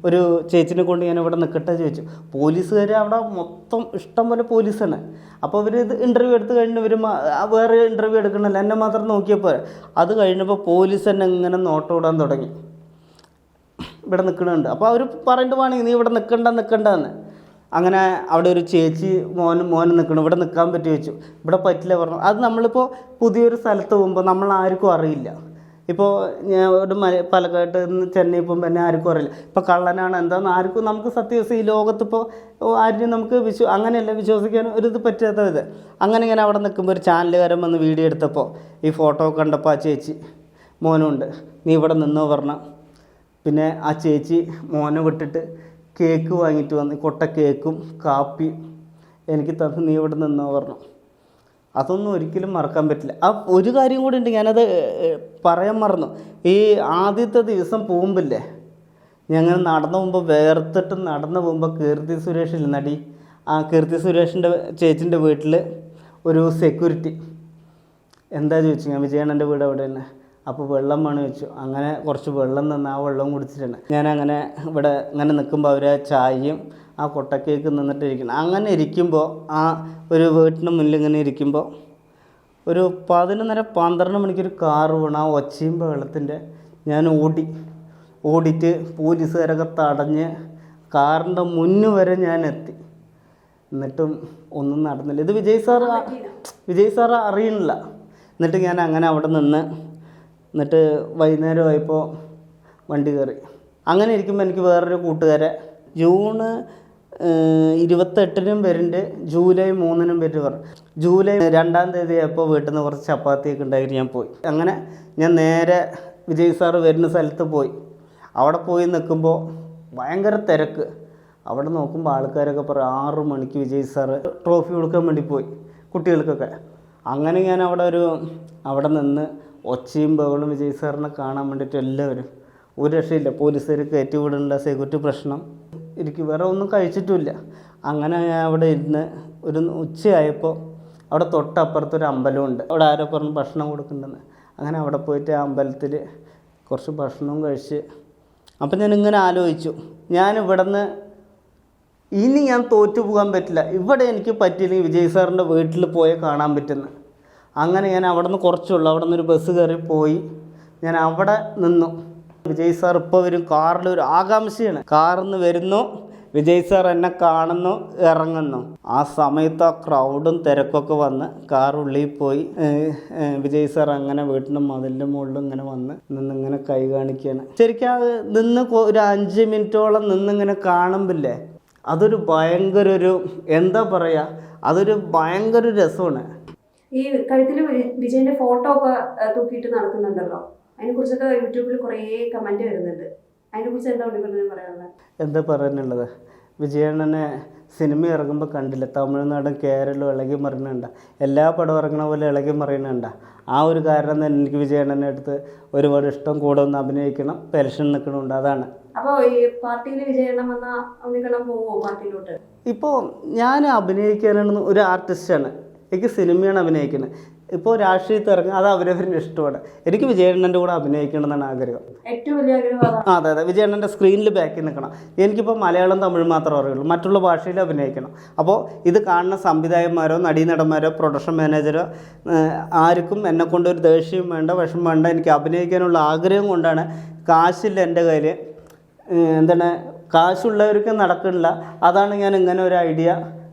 ഒരു ചേച്ചിനെ കൊണ്ട് ഞാൻ ഇവിടെ നിൽക്കട്ടെ ചോദിച്ചു. പോലീസുകാർ അവിടെ മൊത്തം ഇഷ്ടം പോലെ പോലീസാണ്. അപ്പോൾ ഇവർ ഇത് ഇൻ്റർവ്യൂ എടുത്ത് കഴിഞ്ഞ് ഇവർ വേറെ ഇൻ്റർവ്യൂ എടുക്കണമല്ലോ, എന്നെ മാത്രം നോക്കിയപ്പോൾ. അത് കഴിഞ്ഞപ്പോൾ പോലീസ് എന്നെ ഇങ്ങനെ നോട്ടമിടാൻ തുടങ്ങി. ഇവിടെ നിൽക്കണുണ്ട്. അപ്പോൾ അവർ പറഞ്ഞിട്ട് വേണമെങ്കിൽ നീ ഇവിടെ നിൽക്കണ്ടെന്ന്. അങ്ങനെ അവിടെ ഒരു ചേച്ചി മോന് നിൽക്കണം. ഇവിടെ നിൽക്കാൻ പറ്റുമോ ചോദിച്ചു. ഇവിടെ പറ്റില്ല പറഞ്ഞു. അത് നമ്മളിപ്പോൾ പുതിയൊരു സ്ഥലത്ത് പോകുമ്പോൾ നമ്മൾ ആർക്കും അറിയില്ല. ഇപ്പോൾ ഞാൻ ഒരു പാലക്കാട്ട് നിന്ന് ചെന്നൈ പോകുമ്പോൾ എന്നെ ആർക്കും അറിയില്ല. ഇപ്പോൾ കള്ളനാണ് എന്താണെന്ന് ആർക്കും നമുക്ക് സത്യം ഈ ലോകത്തിപ്പോൾ ആരും നമുക്ക് അങ്ങനെയല്ല വിശ്വസിക്കാൻ ഒരു ഇത് പറ്റാത്ത ഇത്. അങ്ങനെ ഞാൻ അവിടെ നിൽക്കുമ്പോൾ ഒരു ചാനലുകാരൻ വന്ന് വീഡിയോ എടുത്തപ്പോൾ ഈ ഫോട്ടോ കണ്ടപ്പോൾ ആ ചേച്ചി മോനുണ്ട്, നീ ഇവിടെ നിന്നോ പറഞ്ഞു. പിന്നെ ആ ചേച്ചി മോനെ വിട്ടിട്ട് കേക്ക് വാങ്ങിയിട്ട് വന്ന് കൊട്ട കേക്കും കാപ്പിയും എനിക്ക് തന്നു, നീ ഇവിടെ നിന്നോ പറഞ്ഞു. അതൊന്നും ഒരിക്കലും മറക്കാൻ പറ്റില്ല. ആ ഒരു കാര്യം കൂടി ഉണ്ട്, ഞാനത് പറയാൻ മറന്നു. ഈ ആദ്യത്തെ ദിവസം പോകുമ്പില്ലേ, ഞങ്ങൾ നടന്നു പോകുമ്പോൾ വേർത്തിട്ട് നടന്നു പോകുമ്പോൾ കീർത്തി സുരേഷിൽ നടി, ആ കീർത്തി സുരേഷിൻ്റെ ചേച്ചിൻ്റെ വീട്ടിൽ ഒരു സെക്യൂരിറ്റി എന്താ ചോദിച്ചു. ഞാൻ വിജയണ്ണൻ്റെ വീട് അവിടെ തന്നെ. അപ്പോൾ വെള്ളം വേണം ചോദിച്ചു. അങ്ങനെ കുറച്ച് വെള്ളം തന്ന് ആ വെള്ളം കുടിച്ചിട്ടുണ്ട്. ഞാനങ്ങനെ ഇവിടെ ഇങ്ങനെ നിൽക്കുമ്പോൾ അവർ ചായയും ആ കൊട്ടക്കേക്ക് നിന്നിട്ടിരിക്കണം. അങ്ങനെ ഇരിക്കുമ്പോൾ ആ ഒരു വീട്ടിന് മുന്നിൽ ഇങ്ങനെ ഇരിക്കുമ്പോൾ ഒരു 11:30-12 മണിക്കൊരു കാറ് വീണ്. ആ ഒച്ചയും വെള്ളത്തിൻ്റെ ഞാൻ ഓടിയിട്ട് പോലീസുകാരൊക്കെ തടഞ്ഞ് കാറിൻ്റെ മുന്നു വരെ ഞാൻ എത്തി. എന്നിട്ടും ഒന്നും നടന്നില്ല. ഇത് വിജയ് സാറ് അറിയണില്ല. എന്നിട്ട് ഞാൻ അങ്ങനെ അവിടെ നിന്ന് എന്നിട്ട് വൈകുന്നേരമായപ്പോൾ വണ്ടി കയറി. അങ്ങനെ ഇരിക്കുമ്പോൾ എനിക്ക് വേറൊരു കൂട്ടുകാരെ ജൂൺ 28-നും വരുന്നുണ്ട്, ജൂലൈ 3-നും വരും പറഞ്ഞു. ജൂലൈ 2-ാം തീയതി ആയപ്പോൾ വീട്ടിൽ നിന്ന് കുറച്ച് ചപ്പാത്തിയൊക്കെ ഉണ്ടായിട്ട് ഞാൻ പോയി. അങ്ങനെ ഞാൻ നേരെ വിജയ് സാറ് വരുന്ന സ്ഥലത്ത് പോയി. അവിടെ പോയി നിൽക്കുമ്പോൾ ഭയങ്കര തിരക്ക്. അവിടെ നോക്കുമ്പോൾ ആൾക്കാരൊക്കെ പറയും 6 മണിക്ക് വിജയ് സാറ് ട്രോഫി കൊടുക്കാൻ വേണ്ടി പോയി കുട്ടികൾക്കൊക്കെ. അങ്ങനെ ഞാൻ അവിടെ നിന്ന് ഒച്ചയും ബഹളും വിജയ് സാറിനെ കാണാൻ വേണ്ടിയിട്ട് എല്ലാവരും ഒരു രക്ഷയില്ല. പോലീസുകാർ കയറ്റി വിടുന്നില്ല, സെക്യൂരിറ്റി പ്രശ്നം. എനിക്ക് വേറെ ഒന്നും കഴിച്ചിട്ടുമില്ല. അങ്ങനെ ഞാൻ അവിടെ ഇരുന്ന് ഒരു ഉച്ചയായപ്പോൾ അവിടെ തൊട്ടപ്പുറത്തൊരു അമ്പലമുണ്ട്. അവിടെ ആരോ പറഞ്ഞ് ഭക്ഷണം കൊടുക്കുന്നുണ്ടെന്ന്. അങ്ങനെ അവിടെ പോയിട്ട് ആ അമ്പലത്തിൽ കുറച്ച് ഭക്ഷണവും കഴിച്ച്. അപ്പം ഞാനിങ്ങനെ ആലോചിച്ചു, ഞാൻ ഇവിടുന്ന് ഇനി ഞാൻ തോറ്റു പോകാൻ പറ്റില്ല. ഇവിടെ എനിക്ക് പറ്റിയില്ലെങ്കിൽ വിജയ് സാറിൻ്റെ വീട്ടിൽ പോയി കാണാൻ പറ്റുന്നു. അങ്ങനെ ഞാൻ അവിടെ നിന്ന് കുറച്ചുള്ളൂ. അവിടെ നിന്നൊരു ബസ് കയറി പോയി. ഞാൻ അവിടെ നിന്നു. വിജയ് സാർ ഇപ്പോൾ വരും. കാറിൽ ഒരു ആകാംക്ഷയാണ്. കാറിൽ നിന്ന് വരുന്നു, വിജയ് സാർ എന്നെ കാണുന്നു, ഇറങ്ങുന്നു. ആ സമയത്ത് ആ ക്രൗഡും തിരക്കൊക്കെ വന്ന് കാറുള്ളിൽ പോയി. വിജയ് സാർ അങ്ങനെ വീട്ടിൻ്റെ മതിലിൻ്റെ മുകളിൽ ഇങ്ങനെ നിന്നിങ്ങനെ കൈ കാണിക്കുകയാണ്. ശരിക്കും അത് നിന്ന് ഒരു 5 മിനിറ്റോളം നിന്നിങ്ങനെ കാണുമ്പില്ലേ, അതൊരു ഭയങ്കര എന്താ പറയുക, അതൊരു ഭയങ്കര രസമാണ്. ഈ കഴുത്തിൽ വിജയന്റെ ഫോട്ടോ ഒക്കെ തൂക്കിയിട്ട് നടക്കുന്നുണ്ടല്ലോ, അതിനെ കുറിച്ചൊക്കെ യൂട്യൂബിൽ കുറേ കമന്റ് വരുന്നുണ്ട്. അതിനെ കുറിച്ച് എന്താ പറയാനുള്ളത്? എന്താ പറയാനുള്ളത്? വിജയണ്ണനെ സിനിമ ഇറങ്ങുമ്പോൾ കണ്ടില്ല, തമിഴ്നാടും കേരളവും ഇളകി മറിയുന്നുണ്ട, എല്ലാ പടം ഇറങ്ങണ പോലെ ഇളകി മറിയുന്നുണ്ട. ആ ഒരു കാരണം തന്നെ എനിക്ക് വിജയണ്ണനെ അടുത്ത് ഒരുപാട് ഇഷ്ടം, കൂടെ ഒന്ന് അഭിനയിക്കണം, പെൻഷൻ നിൽക്കണമുണ്ട്. അതാണ്. അപ്പോൾ ഈ പാർട്ടിയിൽ വിജയണ്ണൻ വന്നാൽ ഉണ്ണിക്കണ്ണൻ പോവോ പാർട്ടിയിലോട്ട്? ഇപ്പോൾ ഞാൻ അഭിനയിക്കാനാണ് ഒരു ആർട്ടിസ്റ്റാണ്. എനിക്ക് സിനിമയാണ് അഭിനയിക്കുന്നത്. ഇപ്പോൾ രാഷ്ട്രീയത്തിൽ ഇറങ്ങുക അത് അവരവരുടെ ഇഷ്ടമാണ്. എനിക്ക് വിജയണ്ണൻ്റെ കൂടെ അഭിനയിക്കണം എന്നാണ് ആഗ്രഹം. ഏറ്റവും വലിയ ആഗ്രഹം. അതെ, വിജയണ്ണൻ്റെ സ്ക്രീനിൽ ബാക്കിൽ നിൽക്കണം. എനിക്കിപ്പോൾ മലയാളം തമിഴ് മാത്രമേ അറിയുള്ളൂ, മറ്റുള്ള ഭാഷയിൽ അഭിനയിക്കണം. അപ്പോൾ ഇത് കാണുന്ന സംവിധായകന്മാരോ നടീനടന്മാരോ പ്രൊഡക്ഷൻ മാനേജറോ ആർക്കും എന്നെക്കൊണ്ട് ഒരു ദേഷ്യം വേണ്ട, വിഷമം വേണ്ട. എനിക്ക് അഭിനയിക്കാനുള്ള ആഗ്രഹം കൊണ്ടാണ്. കാശില്ല എൻ്റെ കയ്യിൽ, കാശുള്ളവർക്ക് നടക്കണില്ല. അതാണ് ഞാൻ ഇങ്ങനെ ഒരു ഐഡിയ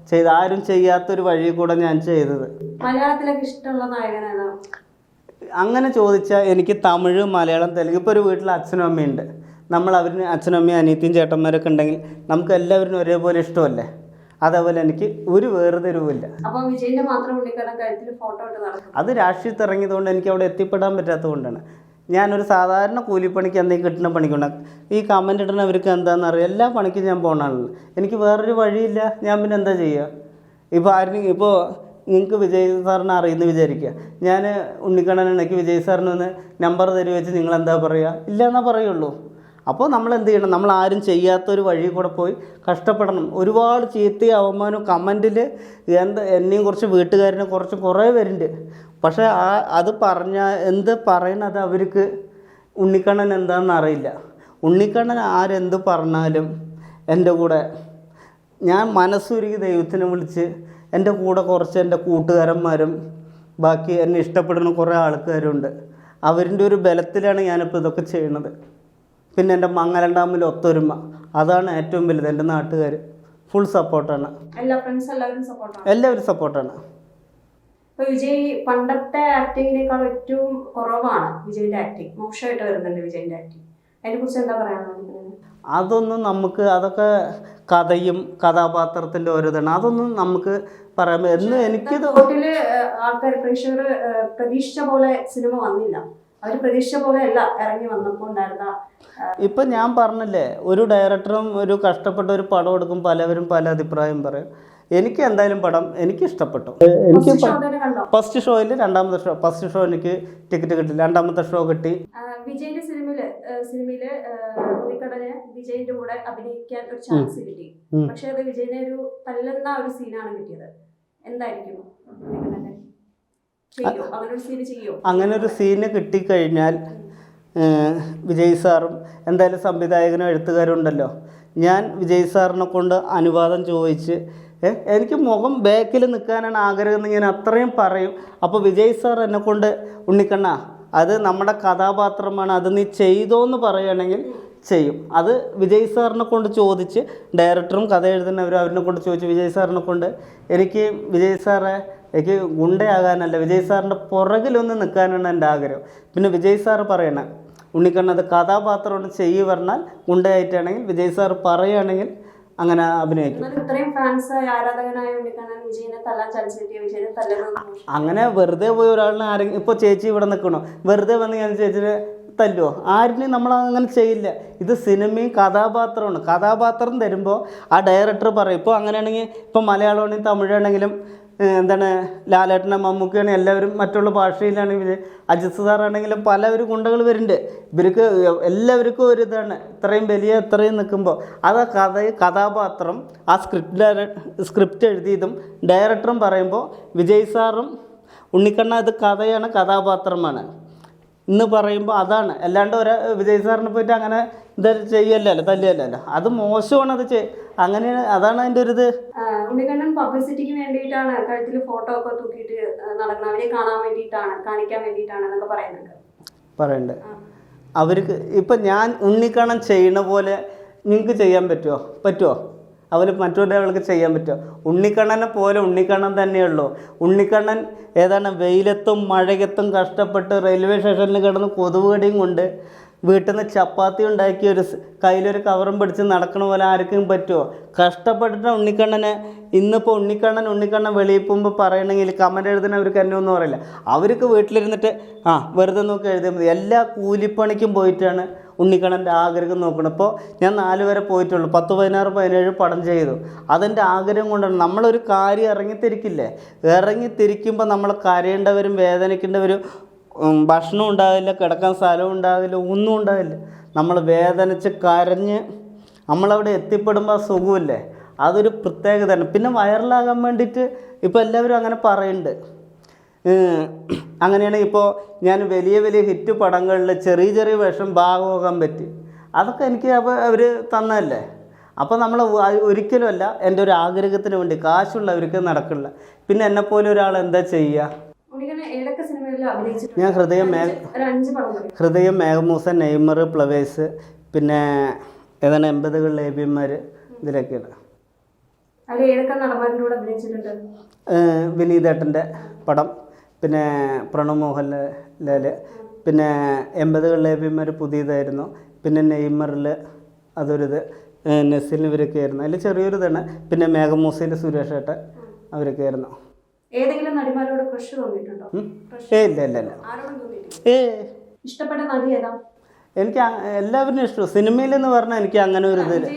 ചെയ്ത്, ആരും ചെയ്യാത്തൊരു വഴി കൂടെ ഞാൻ ചെയ്തത്. മലയാളത്തിലൊക്കെ ഇഷ്ടമുള്ള നായകനാണ് അങ്ങനെ ചോദിച്ചാൽ എനിക്ക് തമിഴ്, മലയാളം, തെലുങ്ക്. ഇപ്പോൾ ഒരു വീട്ടിൽ അച്ഛനും അമ്മയുണ്ട്. അവരിന് അച്ഛനും അമ്മയും അനിയത്തിയും ചേട്ടന്മാരൊക്കെ ഉണ്ടെങ്കിൽ നമുക്ക് എല്ലാവരും ഒരേപോലെ ഇഷ്ടമല്ലേ. അതേപോലെ എനിക്ക് ഒരു വേർതിരിവില്ല. അത് രാഷ്ട്രീയത്തിൽ ഇറങ്ങിയതുകൊണ്ട് എനിക്ക് അവിടെ എത്തിപ്പെടാൻ പറ്റാത്തത് കൊണ്ടാണ്. ഞാനൊരു സാധാരണ കൂലിപ്പണിക്ക് എന്തെങ്കിലും കിട്ടുന്ന പണിക്കുണ്ട്. ഈ കമൻ്റ് ഇടുന്നവർക്ക് എന്താണെന്ന് അറിയാം. എല്ലാ പണിക്കും ഞാൻ പോകണമല്ലോ. എനിക്ക് വേറൊരു വഴിയില്ല. ഞാൻ പിന്നെ എന്താ ചെയ്യുക? ഇപ്പോൾ ആരെങ്കിലും ഇപ്പോൾ നിങ്ങൾക്ക് വിജയ് സാറിനെ അറിയുമെന്ന് വിചാരിക്കുക. ഞാൻ ഉണ്ണിക്കണ്ണനെനിക്ക് വിജയ് സാറിന് ഒന്ന് നമ്പർ തരുക വെച്ച് നിങ്ങളെന്താ പറയുക? ഇല്ല എന്നാ പറയുള്ളൂ. അപ്പോൾ നമ്മൾ എന്ത് ചെയ്യണം? നമ്മൾ ആരും ചെയ്യാത്തൊരു വഴി കൂടെ പോയി കഷ്ടപ്പെടണം. ഒരുപാട് ചീത്തയും അവമാനവും കമൻറ്റിൽ എന്നെയും കുറച്ച് വീട്ടുകാരനെ കുറേ പേരുണ്ട്. പക്ഷേ അത് എന്ത് പറയണത് അവർക്ക് ഉണ്ണിക്കണ്ണൻ എന്താണെന്ന് അറിയില്ല. ഉണ്ണിക്കണ്ണൻ ആരെന്ത് പറഞ്ഞാലും എൻ്റെ കൂടെ ഞാൻ മനസ്സുരുകി ദൈവത്തിനെ വിളിച്ച് എൻ്റെ കൂടെ കുറച്ച് എൻ്റെ കൂട്ടുകാരന്മാരും ബാക്കി എന്നെ ഇഷ്ടപ്പെടുന്ന കുറേ ആൾക്കാരുണ്ട്. അവരിൻ്റെ ഒരു ബലത്തിലാണ് ഞാനിപ്പോൾ ഇതൊക്കെ ചെയ്യണത്. പിന്നെ എൻ്റെ മംഗലം ഡാമിൽ ഒത്തൊരുമ, അതാണ് ഏറ്റവും വലുത്. എൻ്റെ നാട്ടുകാർ ഫുൾ സപ്പോർട്ടാണ്. എല്ലാവരും സപ്പോർട്ടാണ്. ഇപ്പോൾ വിജയ് പണ്ടത്തെ ആക്ടിങ്ങിനേക്കാൾ ഏറ്റവും കുറവാണ് വിജയിൻ്റെ ആക്ടിങ്. മോശമായിട്ട് വരുന്നുണ്ട് വിജയിൻ്റെ ആക്ടിങ്. അതിനെക്കുറിച്ച് എന്താ പറയാനുള്ളത്? അതൊന്നും അതൊക്കെ കഥയും കഥാപാത്രത്തിൻ്റെ ഓരോ ഇതാണ്. അതൊന്നും നമുക്ക് പറയാൻ എനിക്കിത് ആൾക്കാർ പ്രേക്ഷകർ പ്രതീക്ഷിച്ച പോലെ സിനിമ വന്നില്ല. അവർ പ്രതീക്ഷിച്ച പോലെ അല്ല ഇറങ്ങി വന്നപ്പോൾ ഉണ്ടായിരുന്ന. ഇപ്പം ഞാൻ പറഞ്ഞില്ലേ, ഒരു ഡയറക്ടറും ഒരു കഷ്ടപ്പെട്ട ഒരു പടം എടുക്കും, പലവരും പല അഭിപ്രായം പറയും. എനിക്ക് എന്തായാലും പടം എനിക്ക് ഇഷ്ടപ്പെട്ടു. എനിക്ക് ഫസ്റ്റ് ഷോയിൽ ഫസ്റ്റ് ഷോ എനിക്ക് ടിക്കറ്റ് കിട്ടി, രണ്ടാമത്തെ ഷോ കിട്ടി. വിജയിന്റെ സിനിമയില് ഉണ്ണിക്കണ്ണന് വിജയിന്റെ കൂടെ അഭിനയിക്കാൻ ഒരു ചാൻസ് കിട്ടി. പക്ഷെ അത് വിജയിനെ ഒരു തല്ലുന്ന ഒരു സീനാണ് കിട്ടിയത്. എന്തായിരിക്കും അങ്ങനെ ഒരു സീന് കിട്ടിക്കഴിഞ്ഞാൽ വിജയ് സാറും എന്തായാലും സംവിധായകനും എഴുത്തുകാരും ഉണ്ടല്ലോ, ഞാൻ വിജയ് സാറിനെ കൊണ്ട് അനുവാദം ചോദിച്ച് എനിക്ക് മുഖം ബാക്കിൽ നിൽക്കാനാണ് ആഗ്രഹം എന്ന് ഞാൻ അത്രയും പറയും. അപ്പോൾ വിജയ് സാർ എന്നെ കൊണ്ട് ഉണ്ണിക്കണ്ണ അത് നമ്മുടെ കഥാപാത്രമാണ്, അത് നീ ചെയ്തോന്ന് പറയുകയാണെങ്കിൽ ചെയ്യും. അത് വിജയ് സാറിനെ കൊണ്ട് ചോദിച്ച്, ഡയറക്ടറും കഥ എഴുതുന്നവരും അവരിനെ കൊണ്ട് ചോദിച്ച് വിജയ് സാറിനെ കൊണ്ട് എനിക്ക് ഗുണ്ടയാകാനല്ല, വിജയ് സാറിൻ്റെ പുറകിലൊന്ന് നിൽക്കാനാണ് എൻ്റെ ആഗ്രഹം. പിന്നെ വിജയ് സാറ് പറയണേ ഉണ്ണിക്കണ്ണത് കഥാപാത്രമാണ് ചെയ്യ് പറഞ്ഞാൽ ഗുണ്ടയായിട്ടാണെങ്കിൽ വിജയ് സാറ് പറയുകയാണെങ്കിൽ അങ്ങനെ അഭിനയിക്കും. അങ്ങനെ വെറുതെ പോയി ഒരാളിനെ ആരെങ്കിലും ഇപ്പോൾ ചേച്ചി ഇവിടെ നിൽക്കണോ വെറുതെ വന്ന് ഞാൻ ചേച്ചിനെ തല്ലുമോ? ആരിനെയും നമ്മളങ്ങനെ ചെയ്യില്ല. ഇത് സിനിമയും കഥാപാത്രമാണ്. കഥാപാത്രം തരുമ്പോൾ ആ ഡയറക്ടർ പറയും. ഇപ്പോൾ അങ്ങനെയാണെങ്കിൽ ഇപ്പോൾ മലയാളമാണെങ്കിലും തമിഴാണെങ്കിലും ലാലേട്ടനെ മമ്മൂക്കയാണെങ്കിൽ എല്ലാവരും മറ്റുള്ള ഭാഷയിലാണെങ്കിൽ അജിത് സാറാണെങ്കിലും പലവരും ഗുണ്ടകൾ വരുന്നുണ്ട്. ഇവർക്ക് എല്ലാവർക്കും ഒരു ഇതാണ്, ഇത്രയും നിൽക്കുമ്പോൾ അത് കഥാപാത്രം ആ സ്ക്രിപ്റ്റ് എഴുതിയതും ഡയറക്ടറും പറയുമ്പോൾ വിജയ് സാറും ഉണ്ണിക്കണ്ണ ഇത് കഥയാണ് കഥാപാത്രമാണ് ഇന്ന് പറയുമ്പോൾ അതാണ്. അല്ലാണ്ട് വിജയ് സാറിനെ പോയിട്ട് അങ്ങനെ ചെയ്യല്ലോ തല്ലുകയല്ലോ, അത് മോശമാണ്. അങ്ങനെ അതാണ് അതിൻ്റെ ഒരു ഇത്. ഉണ്ണിക്കണ്ണൻ പബ്ലിസിറ്റിക്ക് വേണ്ടിയിട്ടാണ് കഴുത്തിൽ ഫോട്ടോ ഒക്കെ തൂക്കിയിട്ട് നടക്കണം, അവരെ കാണാൻ വേണ്ടിയിട്ടാണ്, കാണിക്കാൻ വേണ്ടിയിട്ടാണ് എന്നൊക്കെ പറയുന്നുണ്ട്. അവർക്ക് ഇപ്പം ഞാൻ ഉണ്ണിക്കണ്ണൻ ചെയ്യുന്ന പോലെ നിങ്ങൾക്ക് ചെയ്യാൻ പറ്റുമോ? അവർ മറ്റൊരാൾക്ക് ചെയ്യാൻ പറ്റുമോ? ഉണ്ണിക്കണ്ണനെ പോലെ ഉണ്ണിക്കണ്ണൻ തന്നെയുള്ളൂ. ഉണ്ണിക്കണ്ണൻ വെയിലത്തും മഴയത്തും കഷ്ടപ്പെട്ട് റെയിൽവേ സ്റ്റേഷനിൽ കിടന്ന് കൊതുകുകടിയും കൊണ്ട് വീട്ടിൽ നിന്ന് ചപ്പാത്തി ഉണ്ടാക്കി കയ്യിലൊരു കവറും പിടിച്ച് നടക്കണ പോലെ ആർക്കും പറ്റുമോ? കഷ്ടപ്പെട്ടിട്ട് ഉണ്ണിക്കണ്ണനെ ഇന്നിപ്പോൾ ഉണ്ണിക്കണ്ണൻ വെളിയിൽ പോകുമ്പോൾ പറയണമെങ്കിൽ കമൻ്റ് എഴുതുന്നവർക്ക് എന്നെ ഒന്നും പറയില്ല. അവർക്ക് വീട്ടിലിരുന്നിട്ട് വെറുതെ നോക്കി എഴുതിയാൽ മതി. എല്ലാ കൂലിപ്പണിക്കും പോയിട്ടാണ് ഉണ്ണിക്കണ്ണൻ്റെ ആഗ്രഹം നോക്കണം. ഇപ്പോൾ ഞാൻ 4 വരെ പോയിട്ടുള്ളൂ, 10, 16, 17 പടം ചെയ്തു. അതെൻ്റെ ആഗ്രഹം കൊണ്ടാണ്. നമ്മളൊരു കാര്യം ഇറങ്ങിത്തിരിക്കുമ്പോൾ നമ്മൾ കരയേണ്ടവരും വേദനിക്കേണ്ടവരും, ഭക്ഷണം ഉണ്ടാവില്ല, കിടക്കാൻ സ്ഥലം ഉണ്ടാവില്ല, ഒന്നും ഉണ്ടാവില്ല. നമ്മൾ വേദനിച്ച് കരഞ്ഞ് നമ്മളവിടെ എത്തിപ്പെടുമ്പോൾ സുഖമില്ലേ, അതൊരു പ്രത്യേകതയാണ്. പിന്നെ വൈറലാകാൻ വേണ്ടിയിട്ട് ഇപ്പോൾ എല്ലാവരും അങ്ങനെ പറയുന്നുണ്ട്. അങ്ങനെയാണ് ഇപ്പോൾ ഞാൻ വലിയ ഹിറ്റ് പടങ്ങളിൽ ചെറിയ വേഷം ഭാഗമാകാൻ പറ്റി. അതൊക്കെ എനിക്ക് അവർ തന്നതല്ലേ. അപ്പോൾ നമ്മൾ ഒരിക്കലുമല്ല എൻ്റെ ഒരു ആഗ്രഹത്തിന് വേണ്ടി കാശുള്ളവർക്ക് നടക്കില്ല. പിന്നെ എന്നെപ്പോലെ ഒരാൾ എന്താ ചെയ്യുക? ഞാൻ ഹൃദയം, മേഘമൂസൻ, നെയ്മർ, ഫ്ലവേഴ്സ്, പിന്നെ 80കളിലെ ഏബിമാർ, ഇതിലൊക്കെയാണ്. വിനീതേട്ടൻ്റെ പടം, പിന്നെ പ്രണവ് മോഹൻലാൽ, പിന്നെ 80കളിലെ ഏബിമാർ പുതിയതായിരുന്നു, പിന്നെ നെയ്മറിൽ അതൊരിത്, നസിൽ ഇവരൊക്കെ ആയിരുന്നു. അതിൽ ചെറിയൊരു ഇതാണ്. പിന്നെ മേഘമൂസയിൽ സുരേഷ് ഏട്ടൻ അവരൊക്കെ ആയിരുന്നു. ഏതെങ്കിലും നടിമാരോട് ക്രഷ് തോന്നിയിട്ടുണ്ടോ? ഇല്ല. ഇഷ്ടപ്പെട്ട നടി ഏതാ? എനിക്ക് എല്ലാവരും ഇഷ്ടം. സിനിമയിലെന്ന് പറഞ്ഞാൽ എനിക്ക് അങ്ങനെ ഒരു ഇതില്ല.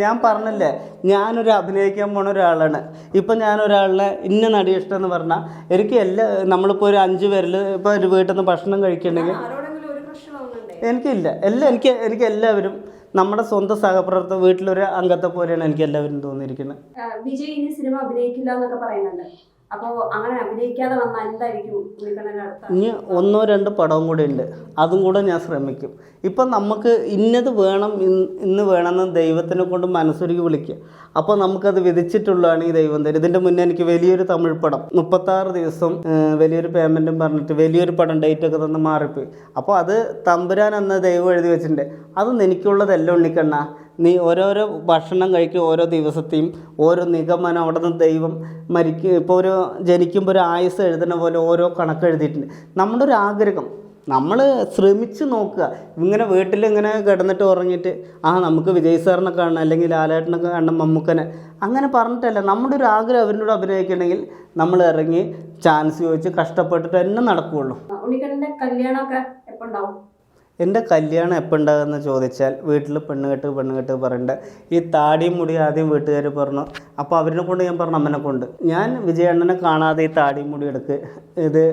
ഞാൻ പറഞ്ഞില്ലേ, ഞാനൊരു അഭിനയിക്കാൻ പോണ ഒരാളാണ്. ഇപ്പം ഞാനൊരാളിനെ ഇന്ന നടി ഇഷ്ടം എന്ന് പറഞ്ഞാൽ എനിക്ക് നമ്മളിപ്പോൾ ഒരു 5 പേരിൽ ഇപ്പോൾ ഒരു വീട്ടിൽ നിന്ന് ഭക്ഷണം കഴിക്കണമെങ്കിൽ എനിക്കില്ല. എനിക്ക് എല്ലാവരും നമ്മുടെ സ്വന്തം സഹപ്രവർത്തക വീട്ടിലൊരു അംഗത്തെ പോലെയാണ് എനിക്ക് എല്ലാവരും തോന്നിയിരിക്കുന്നത്. വിജയ് ഇനി സിനിമ അഭിനയിക്കില്ല എന്നൊക്കെ പറയുന്നുണ്ട്. അപ്പോൾ അങ്ങനെ അഭിനയിക്കാതെ വന്നാൽ എന്തായിരിക്കും ഉണ്ണിക്കണ്ണൻ്റെ അടുത്ത? ഇനി 1-2 പടവും കൂടെ ഉണ്ട്, അതും കൂടെ ഞാൻ ശ്രമിക്കും. ഇപ്പം നമുക്ക് ഇന്നത് വേണം, ഇന്ന് വേണമെന്ന് ദൈവത്തിനെ കൊണ്ട് മനസ്സൊരുക്കി വിളിക്കുക. അപ്പോൾ നമുക്കത് വിധിച്ചിട്ടുള്ളതാണ് ഈ ദൈവം തരും. ഇതിൻ്റെ മുന്നേ എനിക്ക് വലിയൊരു തമിഴ് പടം 36 ദിവസം വലിയൊരു പേയ്മെൻറ്റും പറഞ്ഞിട്ട് വലിയൊരു പടം ഡേറ്റൊക്കെ തന്ന് മാറിപ്പോയി. അപ്പോൾ അത് തമ്പുരാൻ എന്ന ദൈവം എഴുതി വെച്ചിട്ടുണ്ട്. അതൊന്നും എനിക്കുള്ളതല്ല ഉണ്ണിക്കണ്ണ. നീ ഓരോരോ ഭക്ഷണം കഴിക്കും, ഓരോ ദിവസത്തെയും ഓരോ നിഗമനം അവിടെ നിന്ന് ദൈവം ഇപ്പോൾ ഒരു ജനിക്കുമ്പോൾ ഒരു ആയുസ് എഴുതുന്ന പോലെ ഓരോ കണക്ക് എഴുതിയിട്ടുണ്ട്. നമ്മുടെ ഒരു ആഗ്രഹം നമ്മൾ ശ്രമിച്ച് നോക്കുക. ഇങ്ങനെ വീട്ടിലിങ്ങനെ കിടന്നിട്ട് ഉറങ്ങിയിട്ട് നമുക്ക് വിജയ് സാറിനെ കാണണം, അല്ലെങ്കിൽ ലാലേട്ടനൊക്കെ കാണണം, മമ്മൂക്കനെ അങ്ങനെ പറഞ്ഞിട്ടല്ല. നമ്മുടെ ഒരു ആഗ്രഹം അവരിനോട് അഭിനയിക്കണമെങ്കിൽ നമ്മൾ ഇറങ്ങി ചാൻസ് ചോദിച്ച് കഷ്ടപ്പെട്ടിട്ട് തന്നെ നടക്കുകയുള്ളൂ. ഉണ്ണിക്കണ്ണൻ്റെ കല്യാണമൊക്കെ എപ്പോൾ ഉണ്ടാവും? എൻ്റെ കല്യാണം എപ്പോൾ ഉണ്ടാകുമെന്ന് ചോദിച്ചാൽ വീട്ടിൽ പെണ്ണ് കെട്ട് പറയണ്ട. ഈ താടിയും മുടി ആദ്യം വീട്ടുകാർ പറഞ്ഞു. അപ്പോൾ അവരിനെ കൊണ്ട് ഞാൻ പറഞ്ഞു, അമ്മനെ കൊണ്ട് ഞാൻ വിജയണ്ണനെ കാണാതെ ഈ താടിയും മുടി എടുക്ക് ഇത്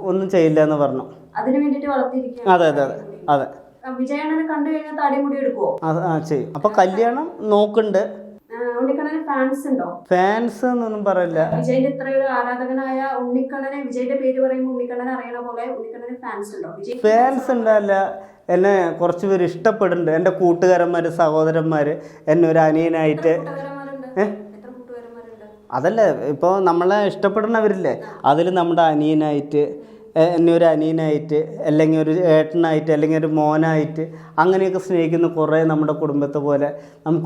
ഒന്നും ചെയ്യില്ല എന്ന് പറഞ്ഞു. അതിന് വേണ്ടിയിട്ട് വളർത്തിയിരിക്കുകയാണ്. അതെ. വിജയണ്ണനെ കണ്ടു കഴിഞ്ഞാൽ താടിയും മുടി എടുക്കുവോ? ചെയ്യും. അപ്പോൾ കല്യാണം നോക്കുന്നുണ്ട്. ഉണ്ണിക്കണ്ണന് ഫാൻസ് ഉണ്ടോ? ഫാൻസ് എന്നൊന്നും പറയില്ല. വിജയിന്റെ ഇത്രയൊരു ആരാധകനായ ഉണ്ണിക്കണ്ണനെ, വിജയിന്റെ പേര് പറയുമ്പോൾ ഉണ്ണിക്കണ്ണനെ അറിയണ പോലെ ഉണ്ണിക്കണ്ണന് ഫാൻസ് ഉണ്ടോ? ഫാൻസ് ഉണ്ടല്ല, എന്നെ കുറച്ച് പേര് ഇഷ്ടപ്പെടുന്നുണ്ട്. എൻ്റെ കൂട്ടുകാരന്മാർ, സഹോദരന്മാർ എന്നെ ഒരു അനിയനായിട്ട്. അതല്ല, ഇപ്പോൾ നമ്മളെ ഇഷ്ടപ്പെടുന്നവരില്ലേ, അതിൽ നമ്മുടെ അനിയനായിട്ട്, എന്നെ ഒരു അനിയനായിട്ട്, അല്ലെങ്കിൽ ഒരു ഏട്ടനായിട്ട്, അല്ലെങ്കിൽ ഒരു മോനായിട്ട് അങ്ങനെയൊക്കെ സ്നേഹിക്കുന്ന കുറേ നമ്മുടെ കുടുംബത്തെ പോലെ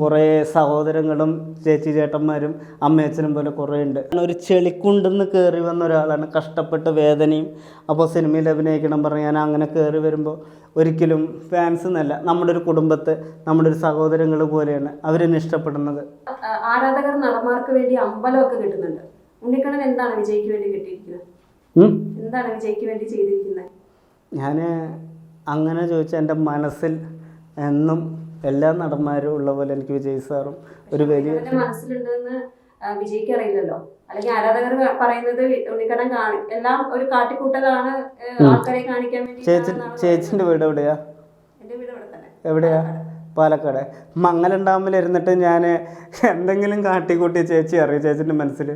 കുറേ സഹോദരങ്ങളും ചേട്ടന്മാരും അമ്മയച്ഛനും പോലെ കുറേ ഉണ്ട്. ഒരു ചെളിക്കുണ്ടെന്ന് കയറി വന്ന ഒരാളാണ്, കഷ്ടപ്പെട്ട് വേദനയും. അപ്പോൾ സിനിമയിൽ അഭിനയിക്കണം പറഞ്ഞ് ഞാൻ അങ്ങനെ കയറി വരുമ്പോൾ ഒരിക്കലും ഫാൻസ് എന്നല്ല, നമ്മുടെ ഒരു കുടുംബത്തെ, നമ്മുടെ ഒരു സഹോദരങ്ങൾ പോലെയാണ് അവരെന്നെ ഇഷ്ടപ്പെടുന്നത്. ആരാധകർ നടന്മാർക്ക് വേണ്ടി അമ്പലമൊക്കെ കിട്ടുന്നുണ്ട്. ഉണ്ണിക്കണ്ണൻ എന്താണ് വിജയ്ക്ക് വേണ്ടി കിട്ടിയിരിക്കുന്നത്? എന്താണ് വിജയ്ക്ക് വേണ്ടി ചെയ്തിരിക്കുന്നത്? ഞാൻ അങ്ങനെ ചോദിച്ചാൽ എൻ്റെ മനസ്സിൽ എന്നും എല്ലാ നടന്മാരും ഉള്ള പോലെ എനിക്ക് വിജയ് സാറും ഒരു വലിയ മനസ്സിലുണ്ടെന്ന് വിജയ്ക്ക് അറിയില്ലല്ലോ. അല്ലെങ്കിൽ ആരാധകർ പറയുന്നത് ഉണ്ണിക്കണ്ണൻ എല്ലാം ഒരു കാട്ടിക്കൂട്ടലാണ്, ആൾക്കാരെ കാണിക്കാൻ വേണ്ടി. ചേച്ചിൻ്റെ വീട് എവിടെയാ? എൻ്റെ വീട് ഇവിടെ തന്നെ. എവിടെയാ? പാലക്കാട്. മംഗലം ഇരുന്നിട്ട് ഞാൻ എന്തെങ്കിലും കാട്ടിക്കൂട്ടി ചേച്ചി അറിയും ചേച്ചിൻ്റെ മനസ്സിൽ.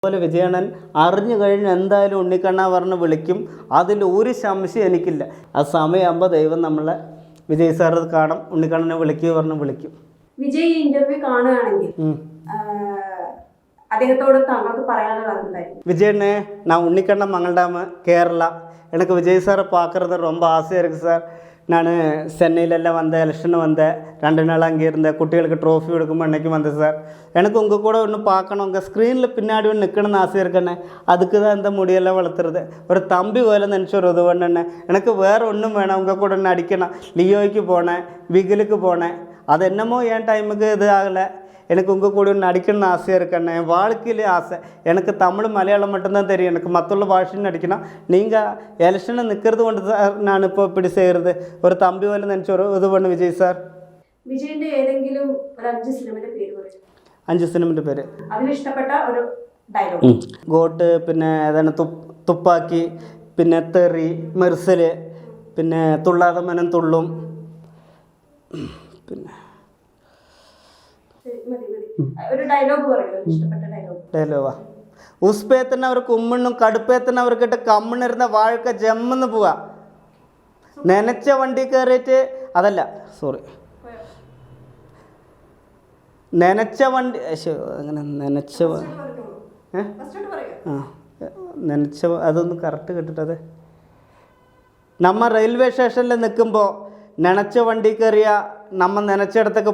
അതുപോലെ വിജയണ്ണൻ അറിഞ്ഞു കഴിഞ്ഞ് എന്തായാലും ഉണ്ണിക്കണ്ണ പറഞ്ഞ് വിളിക്കും. അതിൽ ഒരു സംശയം എനിക്കില്ല. ആ സമയമാകുമ്പോൾ ദൈവം നമ്മളെ വിജയ് സാർ കാണും, ഉണ്ണിക്കണ്ണനെ വിളിക്കും. വിജയ് ഈ ഇന്റർവ്യൂ കാണുകയാണെങ്കിൽ അദ്ദേഹത്തോട് താങ്കൾക്ക് പറയാനുള്ളത് എന്തായിരിക്കും? விஜயண்ணே, நான் உன்னிக்கண்ணன் மங்கள்டாம கேரளா. எனக்கு விஜய் சாரை பார்க்குறது ரொம்ப ஆசையாக இருக்குது சார். நான் சென்னையிலெல்லாம் வந்தேன், எலெக்ஷன் வந்தேன், 2 நாள் அங்கே இருந்தேன், குட்டிகளுக்கு ட்ரோஃபி கொடுக்கும்போது அன்றைக்கி வந்தேன் சார். எனக்கு உங்கள் கூட ஒன்று பார்க்கணும், உங்கள் ஸ்க்ரீனில் பின்னாடி ஒன்று நிற்கணும்னு ஆசை இருக்கண்ணே. அதுக்கு தான் இந்த முடியெல்லாம் வளர்த்துறது. ஒரு தம்பி போல நினச்சி ஒரு உதவண்ணே. எனக்கு வேறு ஒன்றும் வேணாம், உங்கள் கூட ஒன்று அடிக்கணும். லியோய்க்கு போனேன், விகிலுக்கு போனேன், அது என்னமோ என் டைமுக்கு இது ஆகலை. எனக்கு உங்கள் கூட ஒன்று நடிக்கணும்னு ஆசையாக இருக்கண்ணே. என் வாழ்க்கையிலே ஆசை. எனக்கு தமிழ் மலையாளம் மட்டும்தான் தெரியும், எனக்கு மற்ற பாஷையும் நடிக்கணும். நீங்கள் எலெக்ஷனில் நிற்கிறது கொண்டு சார் நான் இப்போ இப்படி செய்கிறது. ஒரு தம்பி പോലെ நினச்சி ஒரு இது பண்ணு വിജയ് സാർ. വിജയൻ്റെ ഏതെങ്കിലും ഒരു 5 സിനിമയുടെ പേര് പറയും. 5 സിനിമയുടെ പേര്. അതിൽ ഇഷ്ടപ്പെട്ട ഒരു ഡയലോഗ്? ഗോട്ട്, പിന്നെ ഏതാണ് തുപ്പാക്കി, പിന്നെ തെറി, മെർസല്, പിന്നെ തുള്ളാതെ മനം തുള്ളും, പിന്നെ ഡയലോഗാ ഉസ്പേത്തന്നെ കുമ്മിണ്ണും കടുപ്പേത്തന്നെ കമ്മിണിരുന്ന വാഴക്ക ജമ്മെന്ന് പോവാ. നനച്ച വണ്ടി കയറിയിട്ട് അതല്ല, സോറി, നനച്ച വണ്ടി അങ്ങനെ നനച്ച നനച്ച അതൊന്ന് കറക്റ്റ് കേട്ടിട്ടത്. നമ്മ റെയിൽവേ സ്റ്റേഷനിൽ നിൽക്കുമ്പോൾ நினச்ச வண்டி கறியா நம்ம நினச்ச இடத்துக்கு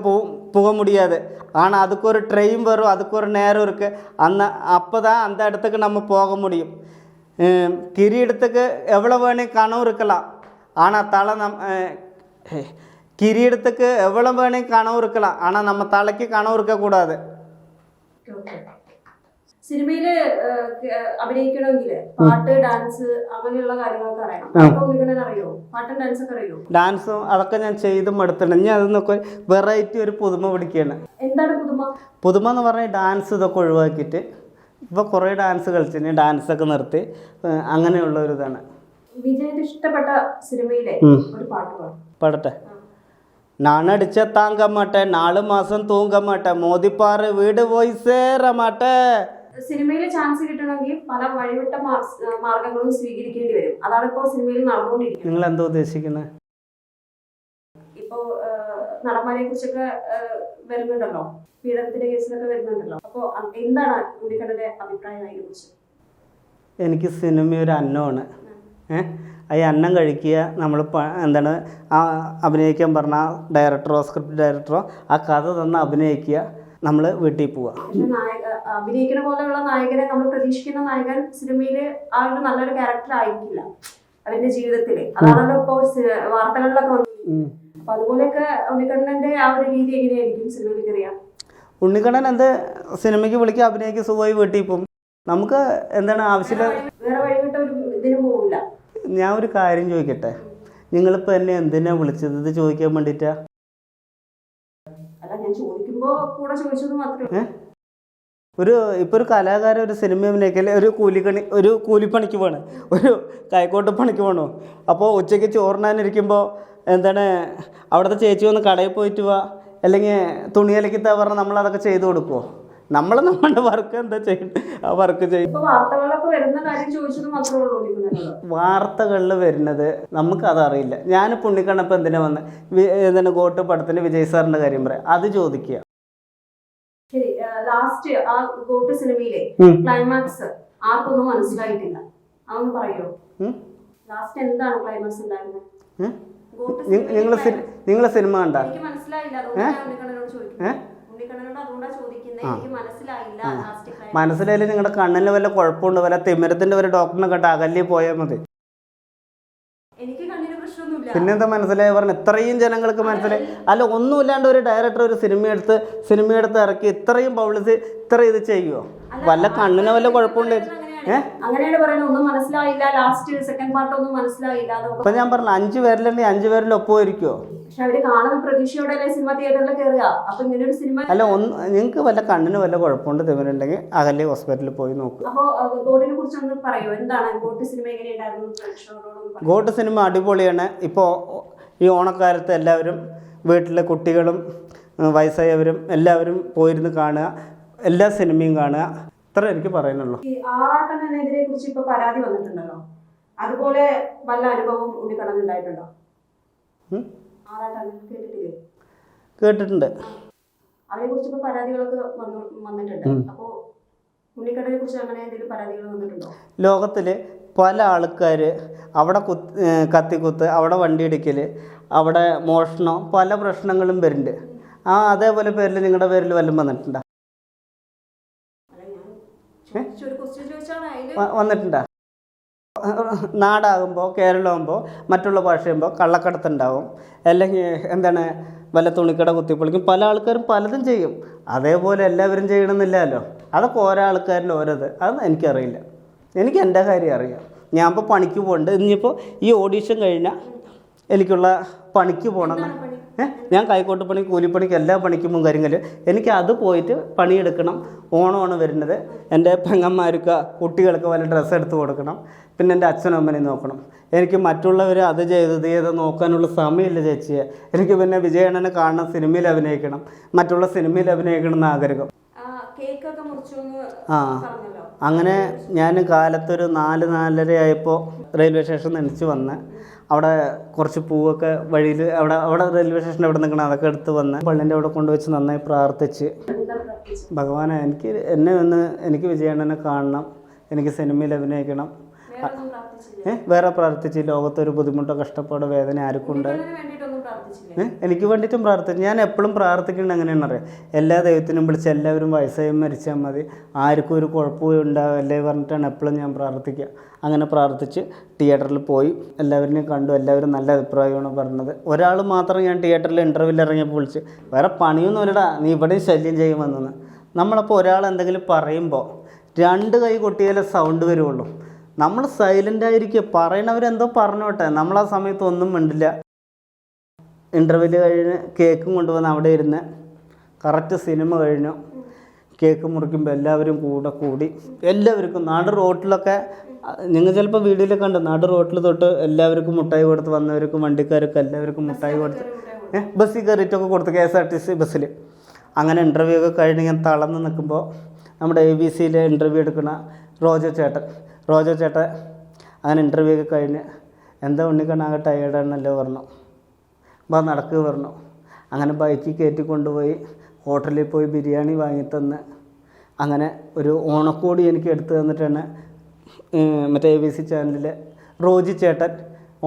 போக முடியாது. ஆனால் அதுக்கு ஒரு ட்ரெயின் வரும், அதுக்கு ஒரு நேரம் இருக்குது. அப்போ தான் அந்த இடத்துக்கு நம்ம போக முடியும். கிரீடத்துக்கு எவ்வளோ வேணும் கனவு இருக்கலாம், ஆனால் தலை கிரீடத்துக்கு எவ்வளோ வேணும் கனவு இருக்கலாம், ஆனால் நம்ம தலைக்கு கனவு இருக்கக்கூடாது. സിനിമയില് അഭിനയിക്കണമെങ്കിൽ പാട്ട്, ഡാൻസ് അങ്ങനെയുള്ള കാര്യങ്ങളൊക്കെ അറിയണം. അതൊക്കെ ഉണ്ണിക്കണ്ണൻ അറിയോ? പാട്ടും ഡാൻസ് ഒക്കെ അറിയോ? ഡാൻസും അതൊക്കെ ഞാൻ ചെയ്തും എടുത്തിട്ടുണ്ട്. ഞാൻ അതൊക്കെ വെറൈറ്റി ഒരു പുതുമ പിടിക്കുകയാണ്. എന്താണ് പുതുമ? പുതുമ എന്ന് പറഞ്ഞാൽ ഡാൻസ് ഇതൊക്കെ ഒഴിവാക്കിയിട്ട് ഇപ്പോൾ കുറേ ഡാൻസ് കളിച്ചിന്, ഡാൻസൊക്കെ നിർത്തി അങ്ങനെയുള്ള ഒരു ഇതാണ്. വിജയന്റെ ഇഷ്ടപ്പെട്ട സിനിമയിലെ ഒരു പാട്ട് പാടും. പാടട്ടെ. നാണടിച്ച താങ്ക മാട്ടെ, 4 മാസം തൂങ്ക മാട്ടെ, മോദിപ്പാറ് വീട് പോയി സേര മാട്ടെ. സിനിമയിൽ ചാൻസ് കിട്ടണമെങ്കിൽ പല വഴിവിട്ട മാർഗങ്ങളും സ്വീകരിക്കേണ്ടി വരും. അതാണ് ഇപ്പോൾ സിനിമയിൽ നടന്നുകൊണ്ടിരിക്കുന്നത്. നിങ്ങൾ എന്താ ഉദ്ദേശിക്കുന്നത്? ഇപ്പോ നടന്മാരെ കുറിച്ചൊക്കെ വരുന്നുണ്ടല്ലോ, പീഡനത്തിന്റെ കേസിലൊക്കെ വരുന്നുണ്ടല്ലോ. അപ്പോൾ എന്താണ് ഉണ്ണിക്കണ്ണന്റെ അഭിപ്രായം അതിനെ കുറിച്ച്? എനിക്ക് സിനിമ ഒരു അന്നമാണ്. ഈ അന്നം കഴിക്കുക, നമ്മൾ എന്താണ് അഭിനയിക്കാൻ പറഞ്ഞാൽ ഡയറക്ടറോ സ്ക്രിപ്റ്റ് ഡയറക്ടറോ ആ കഥ തന്ന് അഭിനയിക്കുക, നമ്മൾ വീട്ടിൽ പോവുക. അഭിനയിക്കുന്ന പോലെയുള്ള നായകനെ നമ്മൾ പ്രതീക്ഷിക്കുന്ന നായകൻ സിനിമയിൽ ആ ഒരു നല്ലൊരു ക്യാരക്ടർ ആയിരിക്കില്ല അവരുടെ ജീവിതത്തില്. അതാണല്ലോ ഇപ്പോൾ വാർത്തകളിലൊക്കെ വന്നത്. അപ്പൊ അതുപോലെയൊക്കെ ഉണ്ണിക്കണ്ണന്റെ ആ ഒരു രീതി എങ്ങനെയായിരിക്കും സിനിമയിലേക്ക് അറിയാം? ഉണ്ണിക്കണ്ണൻ എന്ത് സിനിമയ്ക്ക് വിളിക്കുക, അഭിനയിക്ക് സുഖമായി വീട്ടിൽ പോകും. നമുക്ക് എന്താണ് ആവശ്യമില്ല, വേറെ വഴിവിട്ട ഒരു ഇതിന് പോവില്ല. ഞാൻ ഒരു കാര്യം ചോദിക്കട്ടെ, നിങ്ങളിപ്പോൾ എന്നെ എന്തിനാ വിളിച്ചത്? ഇത് ചോദിക്കാൻ വേണ്ടിയിട്ടാ? അല്ല, ഞാൻ ചോദിക്കുമ്പോ കൂടെ ചോദിച്ചത് മാത്രമേ. ഇപ്പോൾ ഒരു കലാകാരൻ ഒരു സിനിമ അഭിനയിക്കല്ലേ, ഒരു കൂലിപ്പണിക്ക് പോകണം, ഒരു കൈക്കോട്ട് പണിക്ക് പോകണോ? അപ്പോൾ ഉച്ചയ്ക്ക് ചോറിനാനിരിക്കുമ്പോൾ എന്താണ് അവിടുത്തെ ചേച്ചി വന്ന് കടയിൽ പോയിട്ട് പോവാ, അല്ലെങ്കിൽ തുണി അലക്കിത്താ പറഞ്ഞാൽ നമ്മളതൊക്കെ ചെയ്തു കൊടുക്കുമോ? നമ്മളുടെ വർക്ക് എന്താ ചെയ്യുന്നത്, ആ വർക്ക് ചെയ്യും. വാർത്തകളിൽ വരുന്നത് നമുക്കതറിയില്ല. ഞാനിപ്പോൾ ഉണ്ണിക്കണ്ണപ്പം എന്തിനാ വന്ന് എന്താണ് ഗോട്ട് പടത്തിന് വിജയ് സാറിൻ്റെ കാര്യം പറയാം, അത് ചോദിക്കുക. ശരി, ലാസ്റ്റ് ആ ഗോട്ട് സിനിമയിലെ ക്ലൈമാക്സ് ആർക്കൊന്നും മനസ്സിലായിട്ടില്ല, അതൊന്ന് പറയോ? ലാസ്റ്റ് എന്താണ് ക്ലൈമാക്സ് ഉണ്ടായിരുന്നത്? നിങ്ങൾ സിനിമ കണ്ട? എനിക്ക് മനസ്സിലായില്ല, അതുകൊണ്ടാണ് ഉണ്ണിക്കണ്ണനോട് ചോദിക്കുന്നത്. മനസ്സിലായില്ല. നിങ്ങളുടെ കണ്ണിന് വല്ല കുഴപ്പമുണ്ട്, വല്ല തിമിരത്തിന്റെ വല്ല ഡോക്ടറിനെ കണ്ട അകല്ലേ പോയാൽ മതി. പിന്നെന്താ മനസ്സിലായി പറഞ്ഞ? ഇത്രയും ജനങ്ങൾക്ക് മനസ്സിലായി. അല്ല, ഒന്നുമില്ലാണ്ട് ഒരു ഡയറക്ടർ ഒരു സിനിമയെടുത്ത് ഇറക്കി ഇത്രയും പബ്ലിസിറ്റി ഇത്ര ഇത് ചെയ്യുമോ? വല്ല കണ്ണിന് വല്ല കുഴപ്പമുണ്ട്? അങ്ങനെയാണ് പറയുന്നത്, ഒന്നും മനസ്സിലായില്ല, ലാസ്റ്റ് സെക്കൻഡ് പാർട്ട് ഒന്നും മനസ്സിലായില്ല. അപ്പൊ ഞാൻ പറഞ്ഞു 5 പേരിലുണ്ടെങ്കിൽ 5 പേരിൽ ഒപ്പമായിരിക്കുമോ? പക്ഷെ അവര് കാണുന്ന പ്രതീക്ഷയോടെ സിനിമ തിയേറ്ററിൽ കയറുക. അപ്പൊ ഇങ്ങനെ ഒരു സിനിമ അല്ല, നിങ്ങൾക്ക് വല്ല കണ്ണിന് വല്ല കുഴപ്പമുണ്ട് തിമിരുണ്ടെങ്കിൽ അകലെ ഹോസ്പിറ്റലിൽ പോയി നോക്കുക. അപ്പോൾ ഗോട്ടിനെ കുറിച്ച് ഒന്ന് പറയോ, എന്താണ് ഗോട്ട് സിനിമ എങ്ങനെയുണ്ടായിരുന്നു? ഗോട്ട് സിനിമ അടിപൊളിയാണ്. ഇപ്പോൾ ഈ ഓണക്കാലത്ത് എല്ലാവരും വീട്ടിലെ കുട്ടികളും വയസ്സായവരും എല്ലാവരും പോയിരുന്ന് കാണുക, എല്ലാ സിനിമയും കാണുക, ഇത്ര എനിക്ക് പറയാനുള്ളൂ. ഈ ആറാട്ടനെതിരെ കുറിച്ച് ഇപ്പൊ പരാതി വന്നിട്ടുണ്ടല്ലോ, അതുപോലെ വല്ല അനുഭവം ഉണ്ണിക്കണ്ണൻ ഉണ്ടായിട്ടുണ്ടോ? കേട്ടിട്ടുണ്ട്. അവരെ കുറിച്ച് ഇപ്പൊ പരാതികളൊക്കെ വന്നിട്ടുണ്ട്. അപ്പോ ഉണ്ണിക്കണ്ണനെ കുറിച്ച് അങ്ങനെ എന്തെങ്കിലും പരാതികൾ വന്നിട്ടുണ്ടോ? ലോകത്തില് പല ആൾക്കാർ അവിടെ കത്തിക്കുത്ത്, അവിടെ വണ്ടി ഇടിക്കൽ, അവിടെ മോഷണം, പല പ്രശ്നങ്ങളും വരുന്നുണ്ട്. അതേപോലെ പേരിൽ നിങ്ങളുടെ പേരിൽ വല്ലതും വന്നിട്ടുണ്ടോ? വന്നിട്ടുണ്ടോ? നാടാകുമ്പോൾ കേരളമാകുമ്പോൾ മറ്റുള്ള ഭാഷയാകുമ്പോൾ കള്ളക്കടത്തുണ്ടാവും, അല്ലെങ്കിൽ എന്താണ് വല്ല തുണിക്കട കുത്തിപ്പൊളിക്കും. പല ആൾക്കാരും പലതും ചെയ്യും. അതേപോലെ എല്ലാവരും ചെയ്യണമെന്നില്ലല്ലോ. അതൊക്കെ ഓരോ ആൾക്കാരിൻ്റെ ഓരോത്. അത് എനിക്കറിയില്ല. എനിക്ക് എൻ്റെ കാര്യം അറിയാം. ഞാൻ ഇപ്പോൾ പണിക്ക് പോകുന്നുണ്ട്. ഇനിയിപ്പോൾ ഈ ഓഡീഷൻ കഴിഞ്ഞാൽ എനിക്കുള്ള പണിക്ക് പോകണമെന്ന് ഞാൻ കൈക്കോട്ട് പണി, കൂലിപ്പണിക്ക്, എല്ലാ പണിക്കും മുൻ കാര്യങ്ങൾ എനിക്ക് അത് പോയിട്ട് പണിയെടുക്കണം. ഓണമാണ് വരുന്നത്. എൻ്റെ പെങ്ങന്മാർക്ക് കുട്ടികൾക്ക് വല്ല ഡ്രസ്സ് എടുത്ത് കൊടുക്കണം. പിന്നെ എൻ്റെ അച്ഛനും അമ്മനെയും നോക്കണം. എനിക്ക് മറ്റുള്ളവർ അത് ചെയ്ത് നോക്കാനുള്ള സമയമില്ല ചേച്ചിയെ. എനിക്ക് പിന്നെ വിജയണ്ണനെ കാണണം, സിനിമയിൽ അഭിനയിക്കണം, മറ്റുള്ള സിനിമയിൽ അഭിനയിക്കണം എന്ന് ആഗ്രഹം. അങ്ങനെ ഞാൻ കാലത്തൊരു 4-4:30 ആയപ്പോൾ റെയിൽവേ സ്റ്റേഷനിൽ എണിച്ച് വന്ന് അവിടെ കുറച്ച് പൂവൊക്കെ വഴിയിൽ അവിടെ റെയിൽവേ സ്റ്റേഷൻ്റെ അവിടെ നിൽക്കണം, അതൊക്കെ എടുത്ത് വന്ന് പള്ളിൻ്റെ അവിടെ കൊണ്ടുവച്ച് നന്നായി പ്രാർത്ഥിച്ച്, ഭഗവാനെ എനിക്ക് വിജയണ്ണനെ കാണണം, എനിക്ക് സിനിമയിൽ അഭിനയിക്കണം. വേറെ പ്രാർത്ഥിച്ച് ലോകത്തൊരു ബുദ്ധിമുട്ടോ കഷ്ടപ്പാടോ വേദന ആർക്കുണ്ട് എനിക്ക് വേണ്ടിയിട്ടും പ്രാർത്ഥിച്ചു. ഞാൻ എപ്പോഴും പ്രാർത്ഥിക്കുന്നത് എങ്ങനെയാണെന്ന് അറിയാം. എല്ലാ ദൈവത്തിനും വിളിച്ച് എല്ലാവരും വയസ്സായി മരിച്ചാൽ മതി, ആർക്കും ഒരു കുഴപ്പവും ഉണ്ടാവില്ലേ പറഞ്ഞിട്ടാണ് എപ്പോഴും ഞാൻ പ്രാർത്ഥിക്കുക. അങ്ങനെ പ്രാർത്ഥിച്ച് തിയേറ്ററിൽ പോയി എല്ലാവരെയും കണ്ടു. എല്ലാവരും നല്ല അഭിപ്രായമാണ് പറഞ്ഞത്. ഒരാൾ മാത്രം ഞാൻ തിയേറ്ററിൽ ഇൻ്റർവ്യൂവിൽ ഇറങ്ങിയപ്പോൾ വിളിച്ച്, വേറെ പണിയൊന്നുമില്ലടാ, നീ ഇവിടെയും ശല്യം ചെയ്യുമെന്ന്. നമ്മളപ്പോൾ ഒരാൾ എന്തെങ്കിലും പറയുമ്പോൾ 2 കൈ കൊട്ടിയാലേ സൗണ്ട് വരുള്ളൂ. നമ്മൾ സൈലൻ്റ് ആയിരിക്കുക, പറയണവരെന്തോ പറഞ്ഞോട്ടെ, നമ്മൾ ആ സമയത്ത് ഒന്നും മിണ്ടില്ല. ഇൻ്റർവ്യൂ കഴിഞ്ഞ് കേക്കും കൊണ്ടുവന്ന് അവിടെ ഇരുന്ന് കറക്റ്റ് സിനിമ കഴിഞ്ഞു. കേക്ക് മുറിക്കുമ്പോൾ എല്ലാവരും കൂടി എല്ലാവർക്കും നട റോട്ടിലൊക്കെ, നിങ്ങൾ ചിലപ്പോൾ വീഡിയോയിൽ കണ്ടു, നട റോട്ടിൽ തൊട്ട് എല്ലാവർക്കും മുട്ടായി കൊടുത്ത്, വന്നവർക്കും വണ്ടിക്കാർക്കും എല്ലാവർക്കും മുട്ടായി കൊടുത്ത്, ബസ്സിൽ കയറിയിട്ടൊക്കെ കൊടുത്ത്, KSRTC ബസ്സിൽ. അങ്ങനെ ഇൻ്റർവ്യൂ ഒക്കെ കഴിഞ്ഞ് ഞാൻ തളർന്ന് നിൽക്കുമ്പോൾ നമ്മുടെ ABC-യിൽ ഇൻ്റർവ്യൂ എടുക്കുന്ന റോജോ ചേട്ടൻ അങ്ങനെ ഇൻ്റർവ്യൂ ഒക്കെ കഴിഞ്ഞ്, എന്താ ഉണ്ണിക്കണ്ണാകെ ടയേർഡാണെന്നല്ലോ പറഞ്ഞു, നടക്കുക പറഞ്ഞു. അങ്ങനെ ബൈക്കിൽ കയറ്റി കൊണ്ടുപോയി ഹോട്ടലിൽ പോയി ബിരിയാണി വാങ്ങിത്തന്ന്, അങ്ങനെ ഒരു ഓണക്കോടി എനിക്ക് എടുത്തു തന്നിട്ടാണ് മറ്റേ ABC ചാനലിലെ റോജി ചേട്ടൻ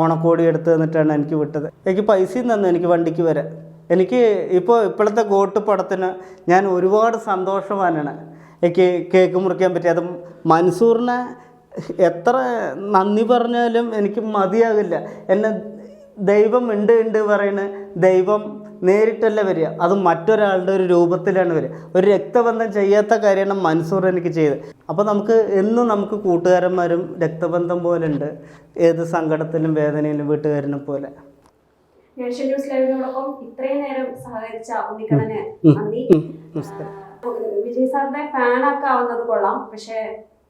ഓണക്കോടി എടുത്തു തന്നിട്ടാണ് എനിക്ക് വിട്ടത്. എനിക്ക് പൈസയും തന്നു എനിക്ക് വണ്ടിക്ക് വരാൻ. എനിക്ക് ഇപ്പോഴത്തെ ഗോട്ട് പടത്തിന് ഞാൻ ഒരുപാട് സന്തോഷവാനാണ്. എനിക്ക് കേക്ക് മുറിക്കാൻ പറ്റി. അത് മൻസൂറിനെ എത്ര നന്ദി പറഞ്ഞാലും എനിക്ക് മതിയാകില്ല. എന്നെ ദൈവം ഉണ്ട് പറയുന്ന ദൈവം നേരിട്ടല്ല വരിക, അത് മറ്റൊരാളുടെ ഒരു രൂപത്തിലാണ് വരിക. ഒരു രക്തബന്ധം ചെയ്യാത്ത കാര്യമാണ് മൻസൂർ എനിക്ക് ചെയ്തത്. അപ്പോൾ നമുക്ക് കൂട്ടുകാരന്മാരും രക്തബന്ധം പോലെ ഉണ്ട്, ഏത് സങ്കടത്തിലും വേദനയിലും വീട്ടുകാരനെ പോലെ. നേഷൻ ന്യൂസ് ലൈവിനോടൊപ്പം ഇത്രയും നേരം സഹകരിച്ച ഉണ്ണിക്കണ്ണന് നന്ദി. വിജയ് സാറിന്റെ ഫാനൊക്കെ ആവുന്നത് കൊള്ളാം, പക്ഷേ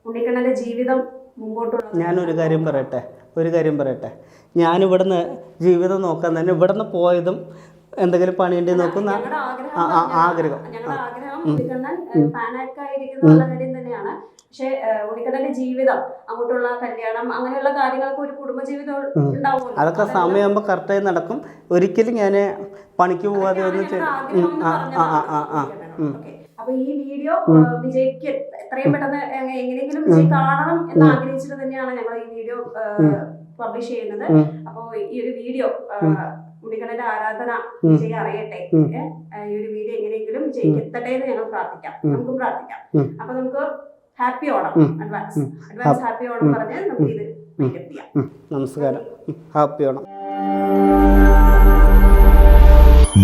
ഉണ്ണിക്കണ്ണന്റെ ജീവിതം മുമ്പോട്ടുള്ള. ഞാനൊരു കാര്യം പറയട്ടെ, ഞാനിവിടുന്ന് ജീവിതം നോക്കാൻ തന്നെ ഇവിടുന്ന് പോയതും എന്തെങ്കിലും പണിയുണ്ടെങ്കിൽ നോക്കുന്ന ആഗ്രഹം ഉണ്ണിക്കണ്ണൻ ഫാനൊക്കെ ആയിരിക്കുന്ന കാര്യം തന്നെയാണ്. പക്ഷെ ഉണ്ണിക്കണ്ണന്റെ ജീവിതം, അങ്ങോട്ടുള്ള കല്യാണം, അങ്ങനെയുള്ള കാര്യങ്ങൾക്ക് ഒരു കുടുംബജീവിതം ഉണ്ടാവുമല്ലോ. അതൊക്കെ സമയമാകുമ്പോൾ കറക്റ്റായി നടക്കും. ഒരിക്കലും ഞാൻ പണിക്ക് പോവാതെ ഒന്നും അപ്പൊ ഈ വീഡിയോ വിജയ്ക്ക് എത്രയും പെട്ടെന്ന് എങ്ങനെയെങ്കിലും വിജയ് കാണണം എന്ന് ആഗ്രഹിച്ചിട്ട് തന്നെയാണ് ഞങ്ങൾ ഈ വീഡിയോ പബ്ലിഷ് ചെയ്യുന്നത്. അപ്പൊ ഈ ഒരു വീഡിയോ ഉണ്ണിക്കണ്ണന്റെ ആരാധന വിജയ് അറിയട്ടെ. ഈ ഒരു വീഡിയോ എങ്ങനെയെങ്കിലും വിജയ്ക്ക് എത്തട്ടെ എന്ന് ഞങ്ങൾ നമുക്കും പ്രാർത്ഥിക്കാം. അപ്പൊ നമുക്ക് happy Onam, advance happy Onam പറഞ്ഞ് നമുക്ക് ഇത് ചെയ്യാം. നമസ്കാരം, happy Onam.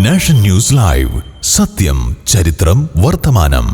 Nation news live, സത്യം, ചരിത്രം, വർത്തമാനം.